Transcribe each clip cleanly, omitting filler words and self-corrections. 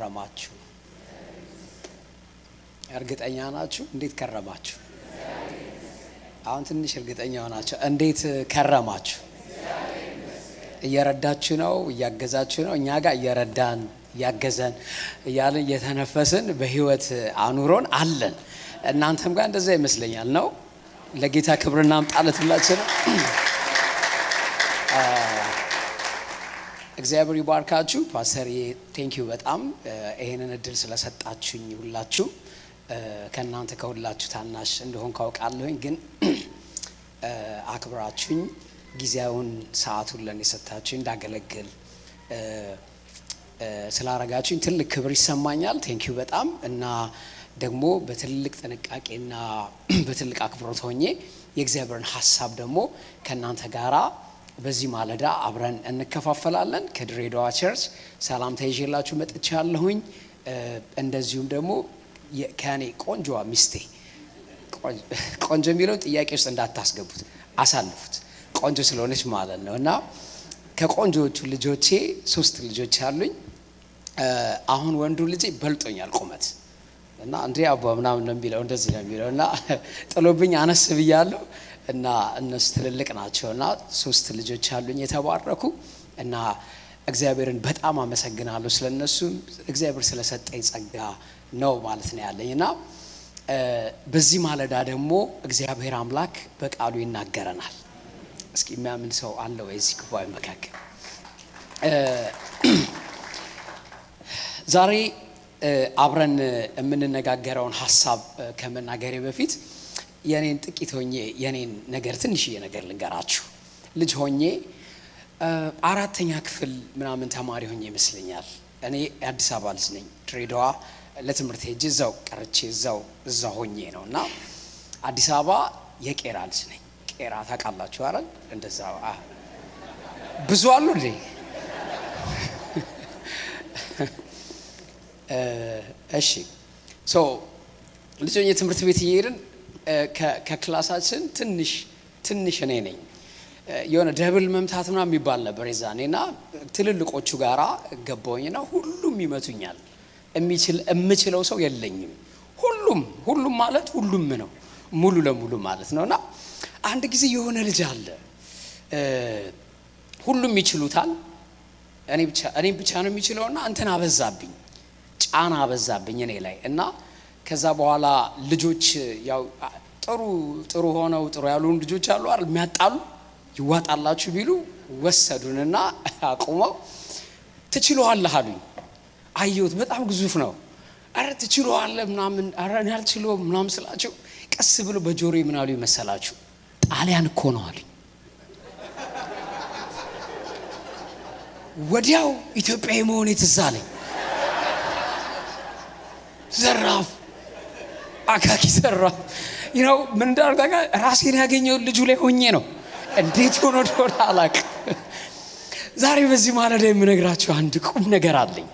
ከረማችሁ? እርግጠኛ ናችሁ? እንዴት ከረማችሁ? አሁን ትንሽ እርግጠኛ ሆናችሁ እንዴት ከረማችሁ? እየረዳችሁ ነው? እያገዛችሁ ነው? እኛ ጋር እየረዳን እያገዘን እያልን እየተነፈስን በህይወት አኑሮን አለን። እናንተም ጋር እንደዛ ይመስለኛል ነው። ለጌታ ክብርና አምጣለት ሁላችን። እግዚአብሔር ይባርካችሁ። ፓስተር ቴንኪዩ በጣም ይሄንን እድል ስለሰጣችሁኝ ሁላችሁ። ከእናንተ ከሁላችሁ ታናሽ እንደሆን ካውቃለሁኝ፣ ግን አክብራችሁኝ ጊዜውን ሰዓቱን ለኔ ሰጣችሁኝ እንዳገለግል ስላረጋችሁኝ ትልቅ ክብር ይሰማኛል። ቴንኪዩ በጣም እና ደግሞ በትልቅ ጥንቃቄና በትልቅ አክብሮት ሆኜ የእግዚአብሔርን ሐሳብ ደግሞ ከእናንተ ጋራ በዚህ ማለዳ አብረን እንከፋፈላለን። ከድሬዳዋ ቸርች ሰላምታ ይዤላችሁ መጥቻለሁኝ። እንደዚሁም ደግሞ ከኔ ቆንጆዋ ሚስቴ ቆንጆ የሚለው ጥያቄ ውስጥ እንዳታስገቡት፣ አሳልፉት። ቆንጆ ስለሆነች ማለት ነው። እና ከቆንጆቹ ልጆቼ 3 ልጆች አሉኝ። አሁን ወንዱ ልጄ በልጦኛል ቁመት እና እንዴ አባ ምናምን ነው የሚለው፣ እንደዚህ ነው የሚለው እና ጥሎብኝ አነስ ብያለሁ እና እነሱ ትልልቅ ናቸውና 3 ልጆች አሉኝ የተባረኩ እና እግዚአብሔርን በጣም አመሰግናለሁ ስለነሱ። እግዚአብሔር ስለሰጠኝ ጸጋ ነው ማለት ነው ያለኝና በዚህ ማለዳ ደግሞ እግዚአብሔር አምላክ በቃሉ ይናገረናል። እስኪ የሚያምን ሰው አለ ወይ እዚህ ጉባኤ መካከል? ዛሬ አብረን የምንነጋገረውን ሐሳብ ከመናገሬ በፊት የኔን ጥቂት ሆኜ የኔን ነገር ትንሽዬ ነገር ልንገራችሁ። ልጅ ሆኜ 4ኛ ክፍል ምናምን ተማሪ ሆኜ ይመስለኛል። እኔ አዲስ አበባ ልጅ ነኝ። ድሬዳዋ ለትምህርት ሄጄ እዛው ቀርቼ እዛው ሆኜ ነውና አዲስ አበባ የቄራ ልጅ ነኝ። ቄራ ታውቃላችሁ አይደል? እንደዛ ብዙ አሉ እንዴ? እሺ ሶ ልጅ ሆኜ ትምህርት ቤት እየሄድን ከክላሳችን ትንሽ እኔ ነኝ። የሆነ ደብል መምታት ምናምን የሚባል ነበር የዛኔና ትልልቆቹ ጋራ ገባሁኝና ሁሉም ይመቱኛል። የምችለው ሰው የለኝም። ሁሉም ማለት ሁሉም ነው፣ ሙሉ ለሙሉ ማለት ነውና አንድ ጊዜ የሆነ ልጅ አለ፣ ሁሉም ይችሉታል፣ እኔ ብቻ ነው የሚችለውና እንትን አበዛብኝ፣ ጫና አበዛብኝ እኔ ላይ እና ከዛ በኋላ ልጆች ያው ጥሩ ሆነው ጥሩ ያሉን ልጆች አሉ አይደል? የሚያጣሉ ይዋጣላችሁ ቢሉ ወሰዱንና አቁመው ትችሉዋለህ አሉኝ። አየሁት፣ በጣም ግዙፍ ነው። አረ ትችሉዋለህ ምናምን፣ አረ እኔ አልችለውም ምናምን ስላቸው ቀስ ብሎ በጆሮዬ ምን አሉ ይመሰላችሁ? ጣሊያን እኮ ነው አሉኝ። ወዲያው ኢትዮጵያዊ መሆኔ ትዝ አለኝ። ዘራፍ አካኪ ዘራፍ ምን እንዳደረገ ራሴን ያገኘው ልጁ ላይ ሆኜ ነው። እንዴት ሆኖ ዶር አላቅ። ዛሬ በዚህ ማለዳ የምነግራችሁ አንድ ቁም ነገር አለኝ።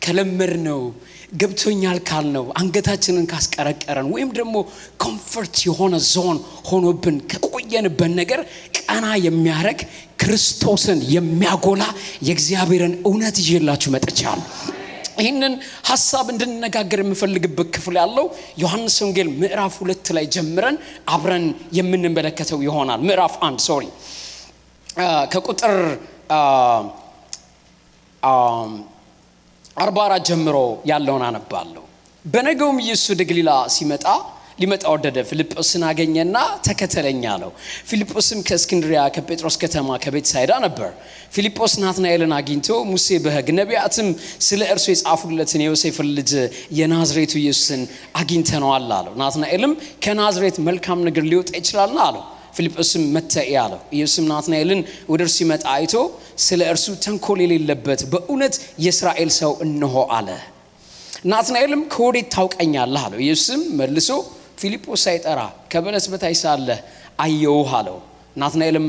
ከለመድነው ገብቶኛል ካልነው አንገታችንን ካስቀረቀረን ወይም ደግሞ ኮምፎርት የሆነ ዞን ሆኖብን ከቆየንበት ነገር ቀና የሚያረግ ክርስቶስን የሚያጎላ የእግዚአብሔርን እውነት ይዤላችሁ መጥቻለሁ። ይህንን ሐሳብ እንድንነጋገር የምፈልግበት ክፍል ያለው ዮሐንስ ወንጌል ምዕራፍ 2 ላይ ጀምረን አብረን የምንመለከተው ይሆናል። ምዕራፍ 1 ከቁጥር 44 ጀምሮ ያለውን አነባለሁ። በነገውም ኢየሱስ ወደ ገሊላ ሊመጣ ወደደ። ፊልጶስን አገኘና ተከተለኝ አለው። ፊልጶስም ከእስክንድሪያ ከጴጥሮስ ከተማ ከቤተሳይዳ ነበር። ፊልጶስ ናትናኤልን አግኝቶ ሙሴ በሕግ ነቢያትም ስለ እርሱ የጻፉለትን የዮሴፍን ልጅ የናዝሬቱ ኢየሱስን አግኝተነዋል አለው። ናትናኤልም ከናዝሬት መልካም ነገር ሊወጣ ይችላልና አለው። ፊልጶስም መጥተህ አለው። ኢየሱስም ናትናኤልን ወደ እርሱ ሲመጣ አይቶ ስለ እርሱ ተንኮል የሌለበት በእውነት የእስራኤል ሰው እነሆ አለ። ናትናኤልም ከወዴት ታውቀኛለህ አለው። ኢየሱስም መልሶ ፊልጶስ ሳይጠራ ከበለስ በታች ሳለህ አየሁህ አለው። ናትናኤልም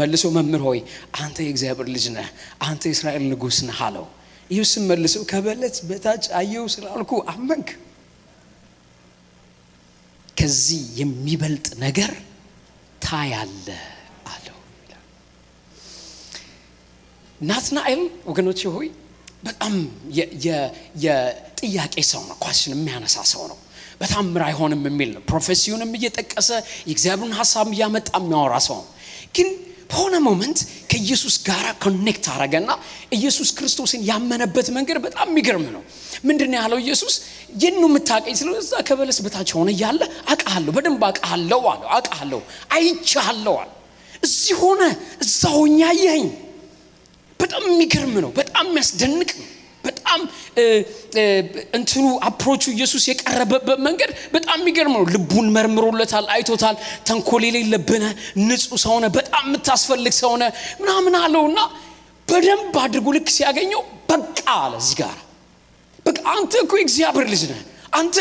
መልሶ መምህር ሆይ አንተ የእግዚአብሔር ልጅ ነህ፣ አንተ የእስራኤል ንጉሥ ነህ አለው። ኢየሱስም መልሶ ከበለስ በታች አየሁ ስላልኩ አመንክ? ከዚህ የሚበልጥ ነገር ታያለህ አለው። ናትናኤል ወገኖቼ ሆይ በጣም የጥያቄ ሰው ነው። ኳስን የሚያነሳ ሰው ነው። በታምር አይሆንም የሚል ነው። ፕሮፌሲውንም እየጠቀሰ የእግዚአብሔርን ሐሳብ እያመጣ የሚያወራ ሰው ነው። ግን በሆነ ሞመንት ከኢየሱስ ጋር ኮኔክት አረገና ኢየሱስ ክርስቶስን ያመነበት መንገድ በጣም የሚገርም ነው። ምንድነው ያለው ኢየሱስ? የኑ የምታቀኝ ስለዚህ እዛ ከበለስ በታች ሆነ ያለ አቃለሁ፣ በደንብ አቃለሁ አለው። አቃለሁ አይቻለሁ አለ። እዚህ ሆነ እዛ ሆኛ ያየኝ። በጣም የሚገርም ነው። በጣም የሚያስደንቅ ነው። በጣም እንትኑ አፕሮቹ ኢየሱስ የቀረበበት መንገድ በጣም የሚገርም ነው። ልቡን መርምሮለታል፣ አይቶታል። ተንኮል የሌለብህ ንጹህ ሰው ነህ፣ በጣም የምታስፈልግ ሰው ነህ ምናምን አለውና በደንብ አድርጎ ልክ ሲያገኘው በቃ አለ። እዚህ ጋር በቃ አንተ እኮ እግዚአብሔር ልጅ ነህ አንተ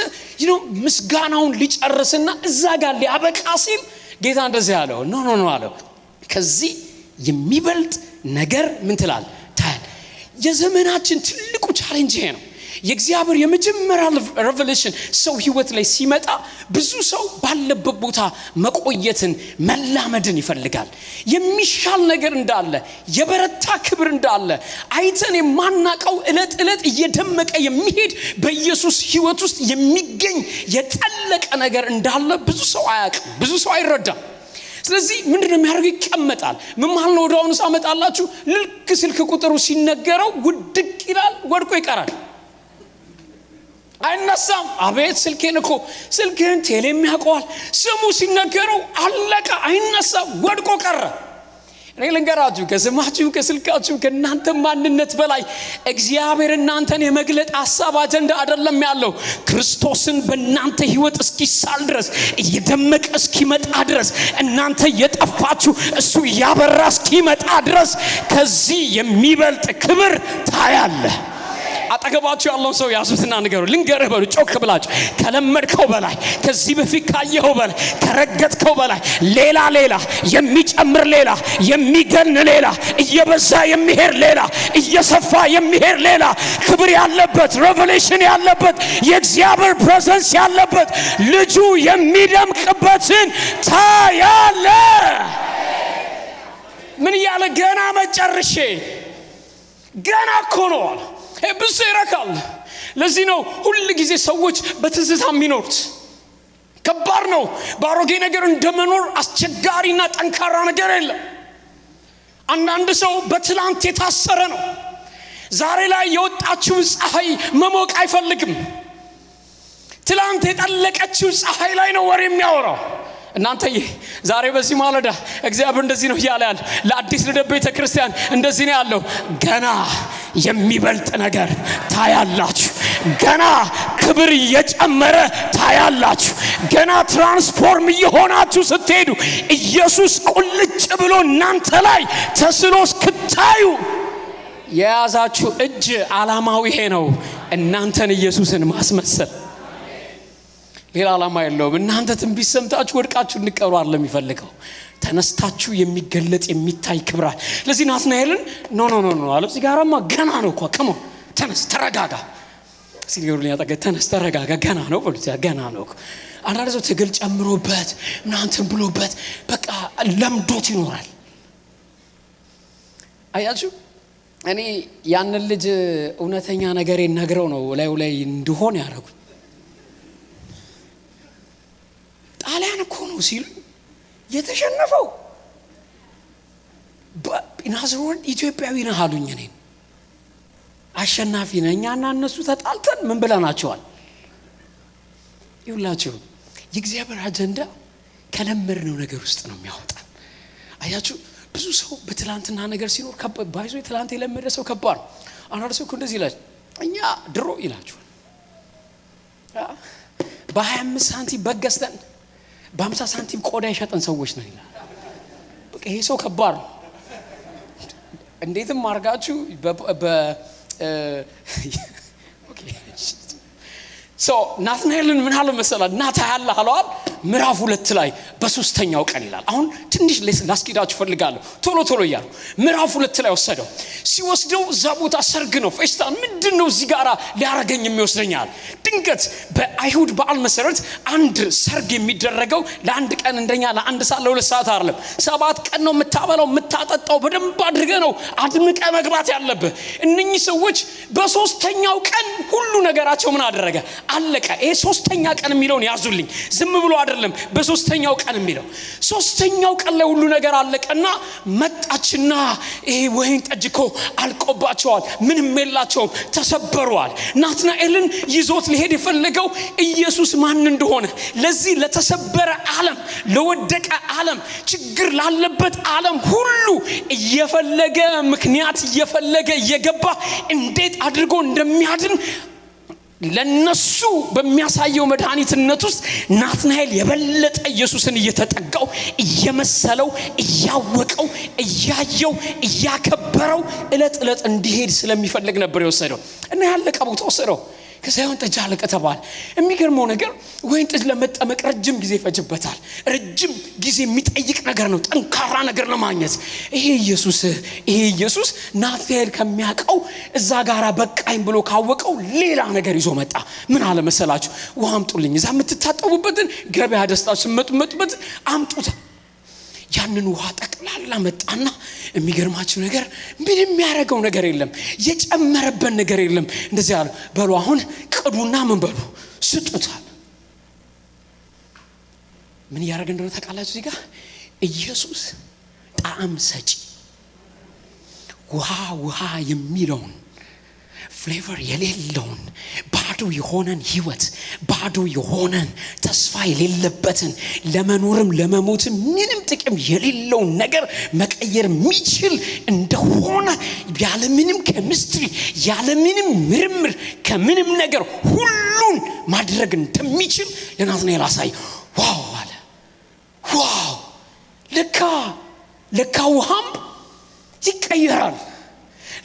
ምስጋናውን ሊጨርስና እዛ ጋር ሊያበቃ ሲል ጌታ እንደዚህ ያለው ኖ አለው። ከዚህ የሚበልጥ ነገር ምን ትላለህ? የዘመናችን ትልቁ ቻሌንጅ ይሄ ነው። የእግዚአብሔር የመጀመሪያ ሬቨሌሽን ሰው ህይወት ላይ ሲመጣ ብዙ ሰው ባለበት ቦታ መቆየትን መላመድን ይፈልጋል። የሚሻል ነገር እንዳለ፣ የበረታ ክብር እንዳለ አይተን የማናቀው እለት እየደመቀ የሚሄድ በኢየሱስ ህይወት ውስጥ የሚገኝ የጠለቀ ነገር እንዳለ ብዙ ሰው አያውቅም፣ ብዙ ሰው አይረዳም። ስለዚህ ምንድነው የሚያደርገው? ይቀመጣል። ምን ማለት ነው? ወዲያውኑ ሳመጣላችሁ ልክ ስልክ ቁጥሩ ሲነገረው ውድቅ ይላል፣ ወድቆ ይቀራል፣ አይነሳም። አቤት ስልኬን ቴሌም ያውቀዋል። ስሙ ሲነገረው አለቀ፣ አይነሳም፣ ወድቆ ቀረ። እኔ ልንገራችሁ፣ ከስማችሁ ከስልካችሁ ከእናንተ ማንነት በላይ እግዚአብሔር እናንተን የመግለጥ ሐሳብ አጀንዳ አይደለም ያለው። ክርስቶስን በእናንተ ህይወት እስኪሳል ድረስ እየደመቀ እስኪመጣ ድረስ እናንተ የጠፋችሁ እሱ ያበራ እስኪመጣ ድረስ ከዚህ የሚበልጥ ክብር ታያለ። አጠገባችሁ ያለውን ሰው ያዙትና ንገሩ። ልንገርህ በሉ ጮክ ብላችሁ፣ ከለመድከው በላይ፣ ከዚህ በፊት ካየኸው በላይ፣ ከረገጥከው በላይ ሌላ የሚጨምር ሌላ፣ የሚገን ሌላ፣ እየበዛ የሚሄድ ሌላ፣ እየሰፋ የሚሄድ ሌላ ክብር ያለበት ሬቨሌሽን ያለበት የእግዚአብሔር ፕሬዘንስ ያለበት ልጁ የሚደምቅበትን ታያለ። ምን እያለ ገና መጨረሻ ገና እኮ ነው አለ። ብዙ ይረካል። ለዚህ ነው ሁሉ ጊዜ ሰዎች በትዝታ የሚኖሩት። ከባድ ነው። ባሮጌ ነገር እንደመኖር አስቸጋሪና ጠንካራ ነገር የለም። አንዳንድ ሰው በትላንት የታሰረ ነው። ዛሬ ላይ የወጣችው ፀሐይ መሞቅ አይፈልግም። ትላንት የጠለቀችው ፀሐይ ላይ ነው ወሬ የሚያወራው። እናንተ ዛሬ በዚህ ማለዳ እግዚአብሔር እንደዚህ ነው ያለ ለአዲስ ልደት ቤተክርስቲያን እንደዚህ ነው ያለው። ገና የሚበልጥ ነገር ታያላችሁ። ገና ክብር እየጨመረ ታያላችሁ። ገና ትራንስፎርም እየሆናችሁ ስትሄዱ ኢየሱስ ቁልጭ ብሎ እናንተ ላይ ተስሎ እስክታዩ የያዛችሁ እጅ ዓላማው ይሄ ነው፣ እናንተን ኢየሱስን ማስመሰል። ሌላ ዓላማ የለውም። እናንተ ትንቢት ሰምታችሁ ወድቃችሁ እንድትቀሩ አይደለም የሚፈልገው፣ ተነስታችሁ የሚገለጥ የሚታይ ክብራል። ለዚህ ናትናኤልን ኖ አለ። እዚህ ጋርማ ገና ነው እኮ ከሞ ተነስ ተረጋጋ ሲሉኝ ያጠገ ተነስ ተረጋጋ ገና ነው ብሉት። ገና ነው እኮ አንዳንድ ሰው ትግል ጨምሮበት እናንተን ብሎበት በቃ ለምዶት ይኖራል። አያችሁ፣ እኔ ያንን ልጅ እውነተኛ ነገሬን ነግረው ነው ላይ እንደሆነ ያደረጉ። ጣሊያን እኮ ነው ሲሉ የተሸነፈው በናዝሮን ኢትዮጵያዊ ነህ አሉኝ። እኔ አሸናፊ ነኝ። እኛና እነሱ ተጣልተን ምን ብለናቸዋል? ይውላችሁ የእግዚአብሔር አጀንዳ ከለመድነው ነገር ውስጥ ነው የሚያወጣን። አያችሁ፣ ብዙ ሰው በትላንትና ነገር ሲኖር ባይዞ ትላንት የለመደ ሰው ከባድ ነው። አንዳንድ ሰው እንደዚህ ይላል፣ እኛ ድሮ ይላችኋል በ25 ሳንቲም በገዝተን በ50 ሳንቲም ቆዳ ይሸጠን ሰዎች ነን ይላል። በቃ ይሄ ሰው ከባድ ነው። እንዴትም አርጋችሁ ኦኬ ሶ ናትናኤልን ምን አለ መሰላ እናታ ያለ አለዋል ምዕራፍ 2 ላይ በሶስተኛው ቀን ይላል። አሁን ትንሽ ላስኪዳችሁ ፈልጋለሁ ቶሎ እያሉ ምዕራፍ 2 ላይ ወሰደው። ሲወስደው ዛቦታ ሰርግ ነው ፌስታ ምንድነው እዚህ ጋር ሊያረገኝ የሚወስደኛል? ድንገት በአይሁድ በዓል መሰረት አንድ ሰርግ የሚደረገው ለአንድ ቀን እንደኛ ለአንድ ሰዓት ለሁለት ሰዓት አይደለም። 7 ቀን ነው የምታበላው የምታጠጣው በደንብ አድርገህ ነው አድምቀ መግባት ያለብህ። እነኚህ ሰዎች በሶስተኛው ቀን ሁሉ ነገራቸው ምን አደረገ? አለቀ። ይሄ ሶስተኛ ቀን የሚለውን ያዙልኝ። ዝም ብሎ አይደለም በሶስተኛው ቀን የሚለው። ሶስተኛው ቀን ላይ ሁሉ ነገር አለቀና መጣችና ይሄ ወይን ጠጅኮ አልቆባቸዋል፣ ምንም የላቸውም፣ ተሰበሩዋል። ናትናኤልን ይዞት ሊሄድ የፈለገው ኢየሱስ ማን እንደሆነ ለዚህ ለተሰበረ ዓለም ለወደቀ ዓለም ችግር ላለበት ዓለም ሁሉ እየፈለገ ምክንያት እየፈለገ እየገባ እንዴት አድርጎ እንደሚያድን ለነሱ በሚያሳየው መድኃኒትነት ውስጥ ናትናኤል የበለጠ ኢየሱስን እየተጠጋው እየመሰለው እያወቀው እያየው እያከበረው እለት እንዲሄድ ስለሚፈልግ ነበር የወሰደው እና ያለቀ ቦታ ወሰደው። ከሳይሆን ጠጅ አለቀ ተባለ። የሚገርመው ነገር ወይን ጠጅ ለመጠመቅ ረጅም ጊዜ ፈጅበታል። ረጅም ጊዜ የሚጠይቅ ነገር ነው፣ ጠንካራ ነገር ለማግኘት። ይሄ ኢየሱስ ናትናኤል ከሚያቀው እዛ ጋራ በቃኝ ብሎ ካወቀው ሌላ ነገር ይዞ መጣ። ምን አለ መሰላችሁ? ውሃ አምጡልኝ፣ እዛ የምትታጠቡበትን ገበያ ደስታችሁ መጥመጥበት አምጡት። ያንን ውሃ ጠቅላላ መጣና የሚገርማችሁ ነገር ምንም ያረጋው ነገር የለም፣ የጨመረበት ነገር የለም። እንደዚህ አለ፣ በሉ አሁን ቅዱና ምን በሉ ስጡታል። ምን ያረጋ እንደሆነ ታውቃላችሁ? እዚህ ጋር ኢየሱስ ጣዕም ሰጪ ውሃ የሚለውን ፍሌቨር የሌለውን ባዶ የሆነን ህይወት ባዶ የሆነን ተስፋ የሌለበትን ለመኖርም ለመሞትም ምንም ጥቅም የሌለውን ነገር መቀየር የሚችል እንደሆነ ያለ ምንም ኬሚስትሪ ያለ ምንም ምርምር ከምንም ነገር ሁሉን ማድረግ እንደሚችል ለናትናኤል አሳይ። ዋው አለ። ዋው ለካ ውሃም ይቀየራል።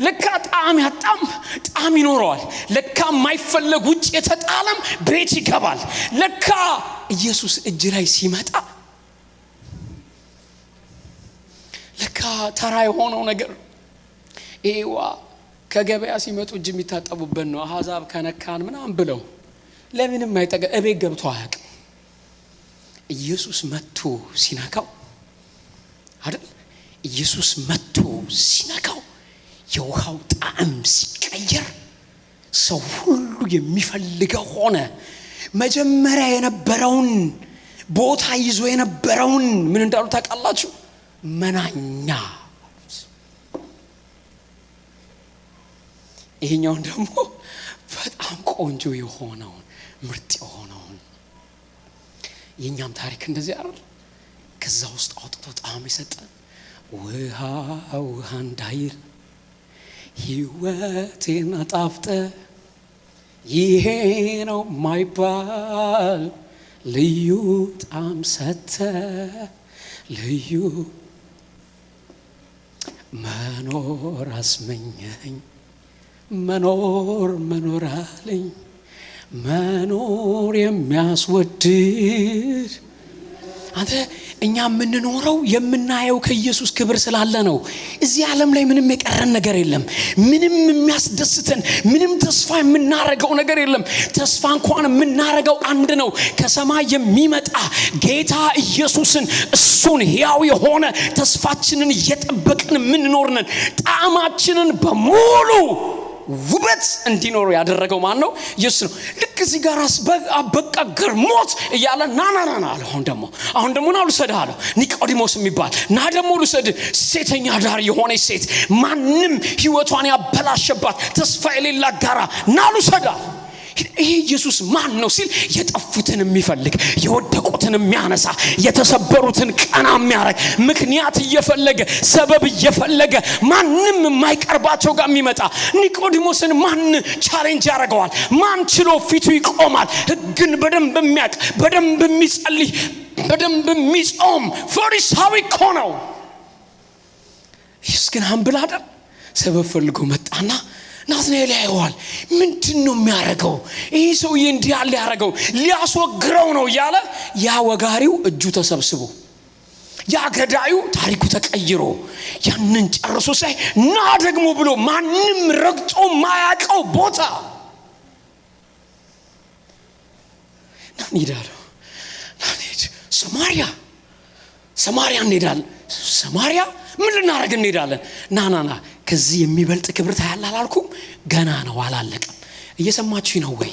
ለካ ጣዕም ያጣም ጣዕም ይኖረዋል። ለካ የማይፈለግ ውጭ የተጣለም ቤት ይገባል። ለካ ኢየሱስ እጅ ላይ ሲመጣ ለካ ተራ የሆነው ነገር ኤዋ ከገበያ ሲመጡ እጅ የሚታጠቡበት ነው። አሕዛብ ከነካን ምናምን ብለው ለምንም አይጠጋ እቤት ገብቶ አያውቅም። ኢየሱስ መጥቶ ሲነካው አይደል? ኢየሱስ መጥቶ ሲነካው የውሃው ጣዕም ሲቀየር ሰው ሁሉ የሚፈልገው ሆነ። መጀመሪያ የነበረውን ቦታ ይዞ የነበረውን ምን እንዳሉ ታውቃላችሁ? መናኛ። ይሄኛውን ደግሞ በጣም ቆንጆ የሆነውን ምርጥ የሆነውን። የኛም ታሪክ እንደዚህ አይደል? ከዛ ውስጥ አውጥቶ ጣዕም የሰጠን ውሃ እንዳይል ሕይወቴን አጣፍጠ ይሄ ነው ማይባል ልዩ ጣዕም ሰጠ። ልዩ መኖር አስመኘኝ መኖር አለኝ መኖር የሚያስወድድ አንተ እኛ የምንኖረው የምናየው ከኢየሱስ ክብር ስላለ ነው። እዚህ ዓለም ላይ ምንም የቀረን ነገር የለም። ምንም የሚያስደስተን ምንም ተስፋ የምናረገው ነገር የለም። ተስፋ እንኳን የምናረገው አንድ ነው፣ ከሰማይ የሚመጣ ጌታ ኢየሱስን እሱን ሕያው የሆነ ተስፋችንን እየጠበቅን የምንኖር ነን። ጣዕማችንን በሙሉ ውበት እንዲኖር ያደረገው ማን ነው? ኢየሱስ ነው። ልክ እዚህ ጋር በቃ ገርሞት እያለ ና አለ። አሁን ደግሞ ና ልውሰድህ አለው። ኒቆዲሞስ የሚባል ና ደግሞ ልውሰድህ። ሴተኛ ዳር የሆነች ሴት ማንም ህይወቷን ያበላሸባት ተስፋ የሌላት ጋራ ና ልውሰድህ። ይሄ ኢየሱስ ማን ነው ሲል የጠፉትን የሚፈልግ የወደቁትን የሚያነሳ የተሰበሩትን ቀና የሚያረግ ምክንያት እየፈለገ ሰበብ እየፈለገ ማንም የማይቀርባቸው ጋር የሚመጣ ኒቆዲሞስን ማን ቻሌንጅ ያደርገዋል? ማን ችሎ ፊቱ ይቆማል? ሕግን በደንብ የሚያውቅ በደንብ የሚጸልይ በደንብ የሚጾም ፈሪሳዊ እኮ ነው። ኢየሱስ ግን ሀምብል አይደል? ሰበብ ፈልጎ መጣና ናትናኤል ያየዋል። ምንድነው የሚያደርገው ይሄ ሰውዬ? እንዲህ ያለ ያደርገው ሊያስወግረው ነው እያለ ያ ወጋሪው እጁ ተሰብስቦ ያ ገዳዩ ታሪኩ ተቀይሮ ያንን ጨርሶ ሳይ ና ደግሞ ብሎ ማንም ረግጦ ማያቀው ቦታ ናንይዳለው ናንይድ ሰማሪያ እንሄዳለን። ሰማሪያ ምን ልናደርግ እንሄዳለን? ና ከዚህ የሚበልጥ ክብር ታያለህ አላልኩም? ገና ነው፣ አላለቀም። እየሰማችሁ ነው ወይ?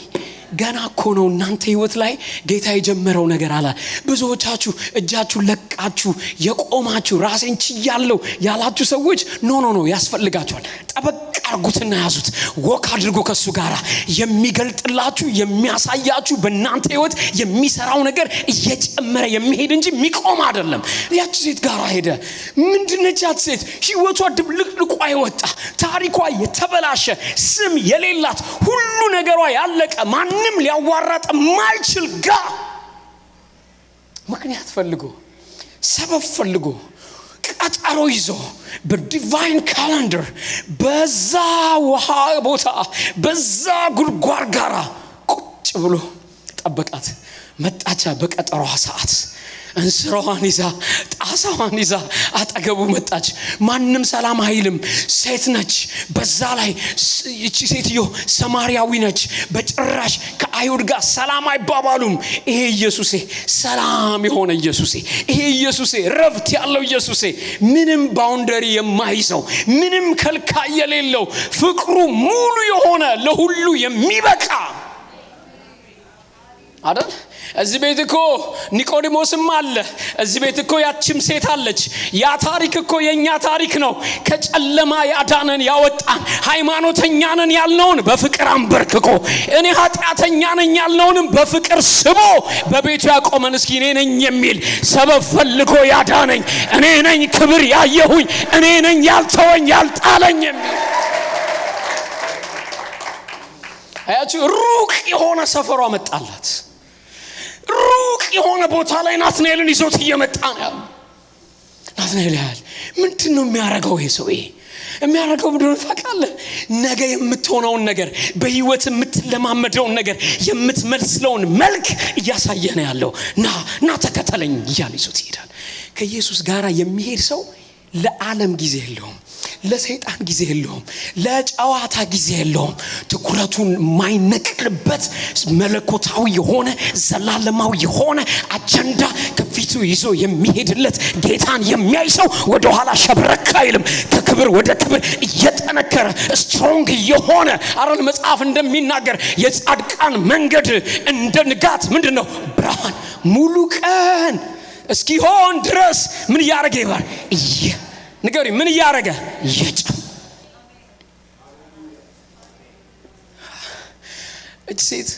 ገና እኮ ነው እናንተ ህይወት ላይ ጌታ የጀመረው ነገር አለ። ብዙዎቻችሁ እጃችሁ ለቃችሁ የቆማችሁ ራሴን ችያለሁ ያላችሁ ሰዎች ኖ ያስፈልጋችኋል። ጠበቅ አርጉትና ያዙት። ወክ አድርጎ ከሱ ጋራ የሚገልጥላችሁ የሚያሳያችሁ በእናንተ ህይወት የሚሰራው ነገር እየጨመረ የሚሄድ እንጂ የሚቆም አይደለም። ያቺ ሴት ጋራ ሄደ። ምንድነች ያቺ ሴት? ህይወቷ ድብልቅልቋ የወጣ ታሪኳ የተበላሸ ስም የሌላት ሁሉ ነገሯ ያለቀ ማንም ሊያዋራጥ ማይችል ጋር ምክንያት ፈልጎ ሰበብ ፈልጎ ቀጠሮ ይዞ በዲቫይን ካላንደር በዛ ውሃ ቦታ በዛ ጉድጓድ ጋራ ቁጭ ብሎ ጠበቃት። መጣቻ በቀጠሯ ሰዓት እንስራዋን ይዛ ጣሳዋን ይዛ አጠገቡ መጣች። ማንም ሰላም አይልም። ሴት ነች። በዛ ላይ እቺ ሴትዮ ሰማርያዊ ነች። በጭራሽ ከአይሁድ ጋር ሰላም አይባባሉም። ይሄ ኢየሱሴ ሰላም የሆነ ኢየሱሴ፣ ይሄ ኢየሱሴ ረፍት ያለው ኢየሱሴ፣ ምንም ባውንደሪ የማይዘው ምንም ከልካይ የሌለው ፍቅሩ ሙሉ የሆነ ለሁሉ የሚበቃ አይደል? እዚህ ቤት እኮ ኒቆዲሞስም አለ። እዚህ ቤት እኮ ያቺም ሴት አለች። ያ ታሪክ እኮ የኛ ታሪክ ነው። ከጨለማ ያዳነን ያወጣን፣ ሃይማኖተኛ ነን ያልነውን በፍቅር አንበርክኮ፣ እኔ ኃጢአተኛ ነኝ ያልነውንም በፍቅር ስቦ በቤቱ ያቆመን እስኪ እኔ ነኝ የሚል ሰበብ ፈልጎ ያዳነኝ፣ እኔ ነኝ ክብር ያየሁኝ፣ እኔ ነኝ ያልተወኝ ያልጣለኝ የሚል አያችሁ። ሩቅ የሆነ ሰፈሯ መጣላት። ሩቅ የሆነ ቦታ ላይ ናትናኤልን ይዞት እየመጣ ነው። ናትናኤል ያህል ምንድነው የሚያደርገው? ይሄ ሰው የሚያደርገው ምንድነው ታውቃለህ? ነገ የምትሆነውን ነገር፣ በህይወት የምትለማመደውን ነገር፣ የምትመስለውን መልክ እያሳየ ነው ያለው። ና ተከተለኝ እያለ ይዞት ይሄዳል። ከኢየሱስ ጋራ የሚሄድ ሰው ለዓለም ጊዜ የለውም፣ ለሰይጣን ጊዜ የለውም፣ ለጨዋታ ጊዜ የለውም። ትኩረቱን ማይነቅልበት መለኮታዊ የሆነ ዘላለማዊ የሆነ አጀንዳ ከፊቱ ይዞ የሚሄድለት ጌታን የሚያይ ሰው ወደ ኋላ ሸብረክ አይልም። ከክብር ወደ ክብር እየጠነከረ ስትሮንግ የሆነ አረን መጽሐፍ እንደሚናገር የጻድቃን መንገድ እንደ ንጋት ምንድነው? ብርሃን ሙሉ ቀን እስኪሆን ድረስ ምን ያረገ ይባል ንገሪ? ምን ያረገ እየጨም እቺ ሴት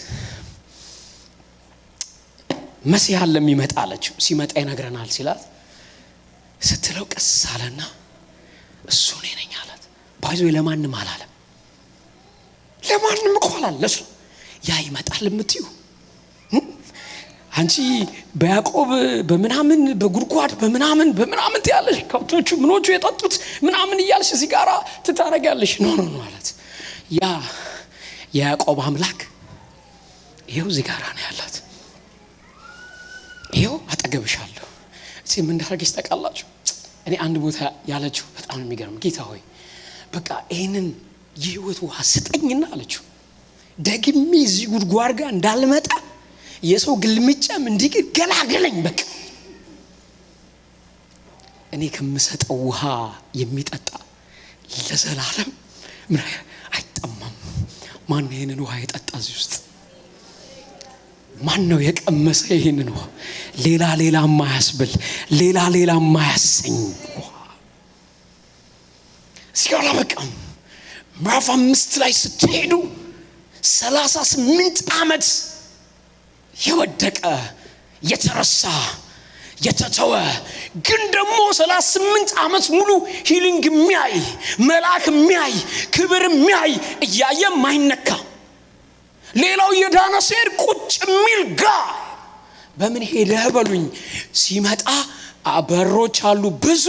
መሲህ ለሚመጣ አለችው። ሲመጣ ይነግረናል ሲላት ስትለው ቀስ አለና እሱ ነኝ አላት። ባይዞ ለማንም አላለም። ለማንም እኮ አላለሽ። ያ ይመጣል የምትዩ አንቺ በያዕቆብ በመናምን በጉድጓድ በመናምን ትያለሽ። ከብቶቹ ምኖቹ የጠጡት ምናምን እያልሽ ሲጋራ ትታረጋለሽ። ኖ አላት። ያ የያዕቆብ አምላክ ይሄው ሲጋራ ነው ያላት። ይሄው አጠገብሻለሁ። እዚህ ምን እንዳደረገች ታውቃላችሁ? እኔ አንድ ቦታ ያለችው በጣም የሚገርም፣ ጌታ ሆይ በቃ ይሄንን የህይወት ውሃ ስጠኝና አለችው። ደግሜ እዚህ ጉድጓድ ጋር እንዳልመጣ የሰው ግልምጫም እንዲህ ገላገለኝ። በቃ እኔ ከምሰጠው ውሃ የሚጠጣ ለዘላለም ምን አይጠማም። ማን ነው ይሄንን ውሃ የጠጣ? እዚህ ውስጥ ማን ነው የቀመሰ ይሄንን ውሃ? ሌላ ማያስብል ሌላ ማያሰኝ ውሃ ሲጋራ። በቃ ምዕራፍ 5 ላይ ስትሄዱ 38 ዓመት የወደቀ የተረሳ የተተወ ግን ደግሞ 38 ዓመት ሙሉ ሂሊንግ የሚያይ መልአክ የሚያይ ክብር የሚያይ እያየ ማይነካ ሌላው የዳነ ሴር ቁጭ የሚል ጋር በምን ሄደ በሉኝ። ሲመጣ በሮች አሉ ብዙ።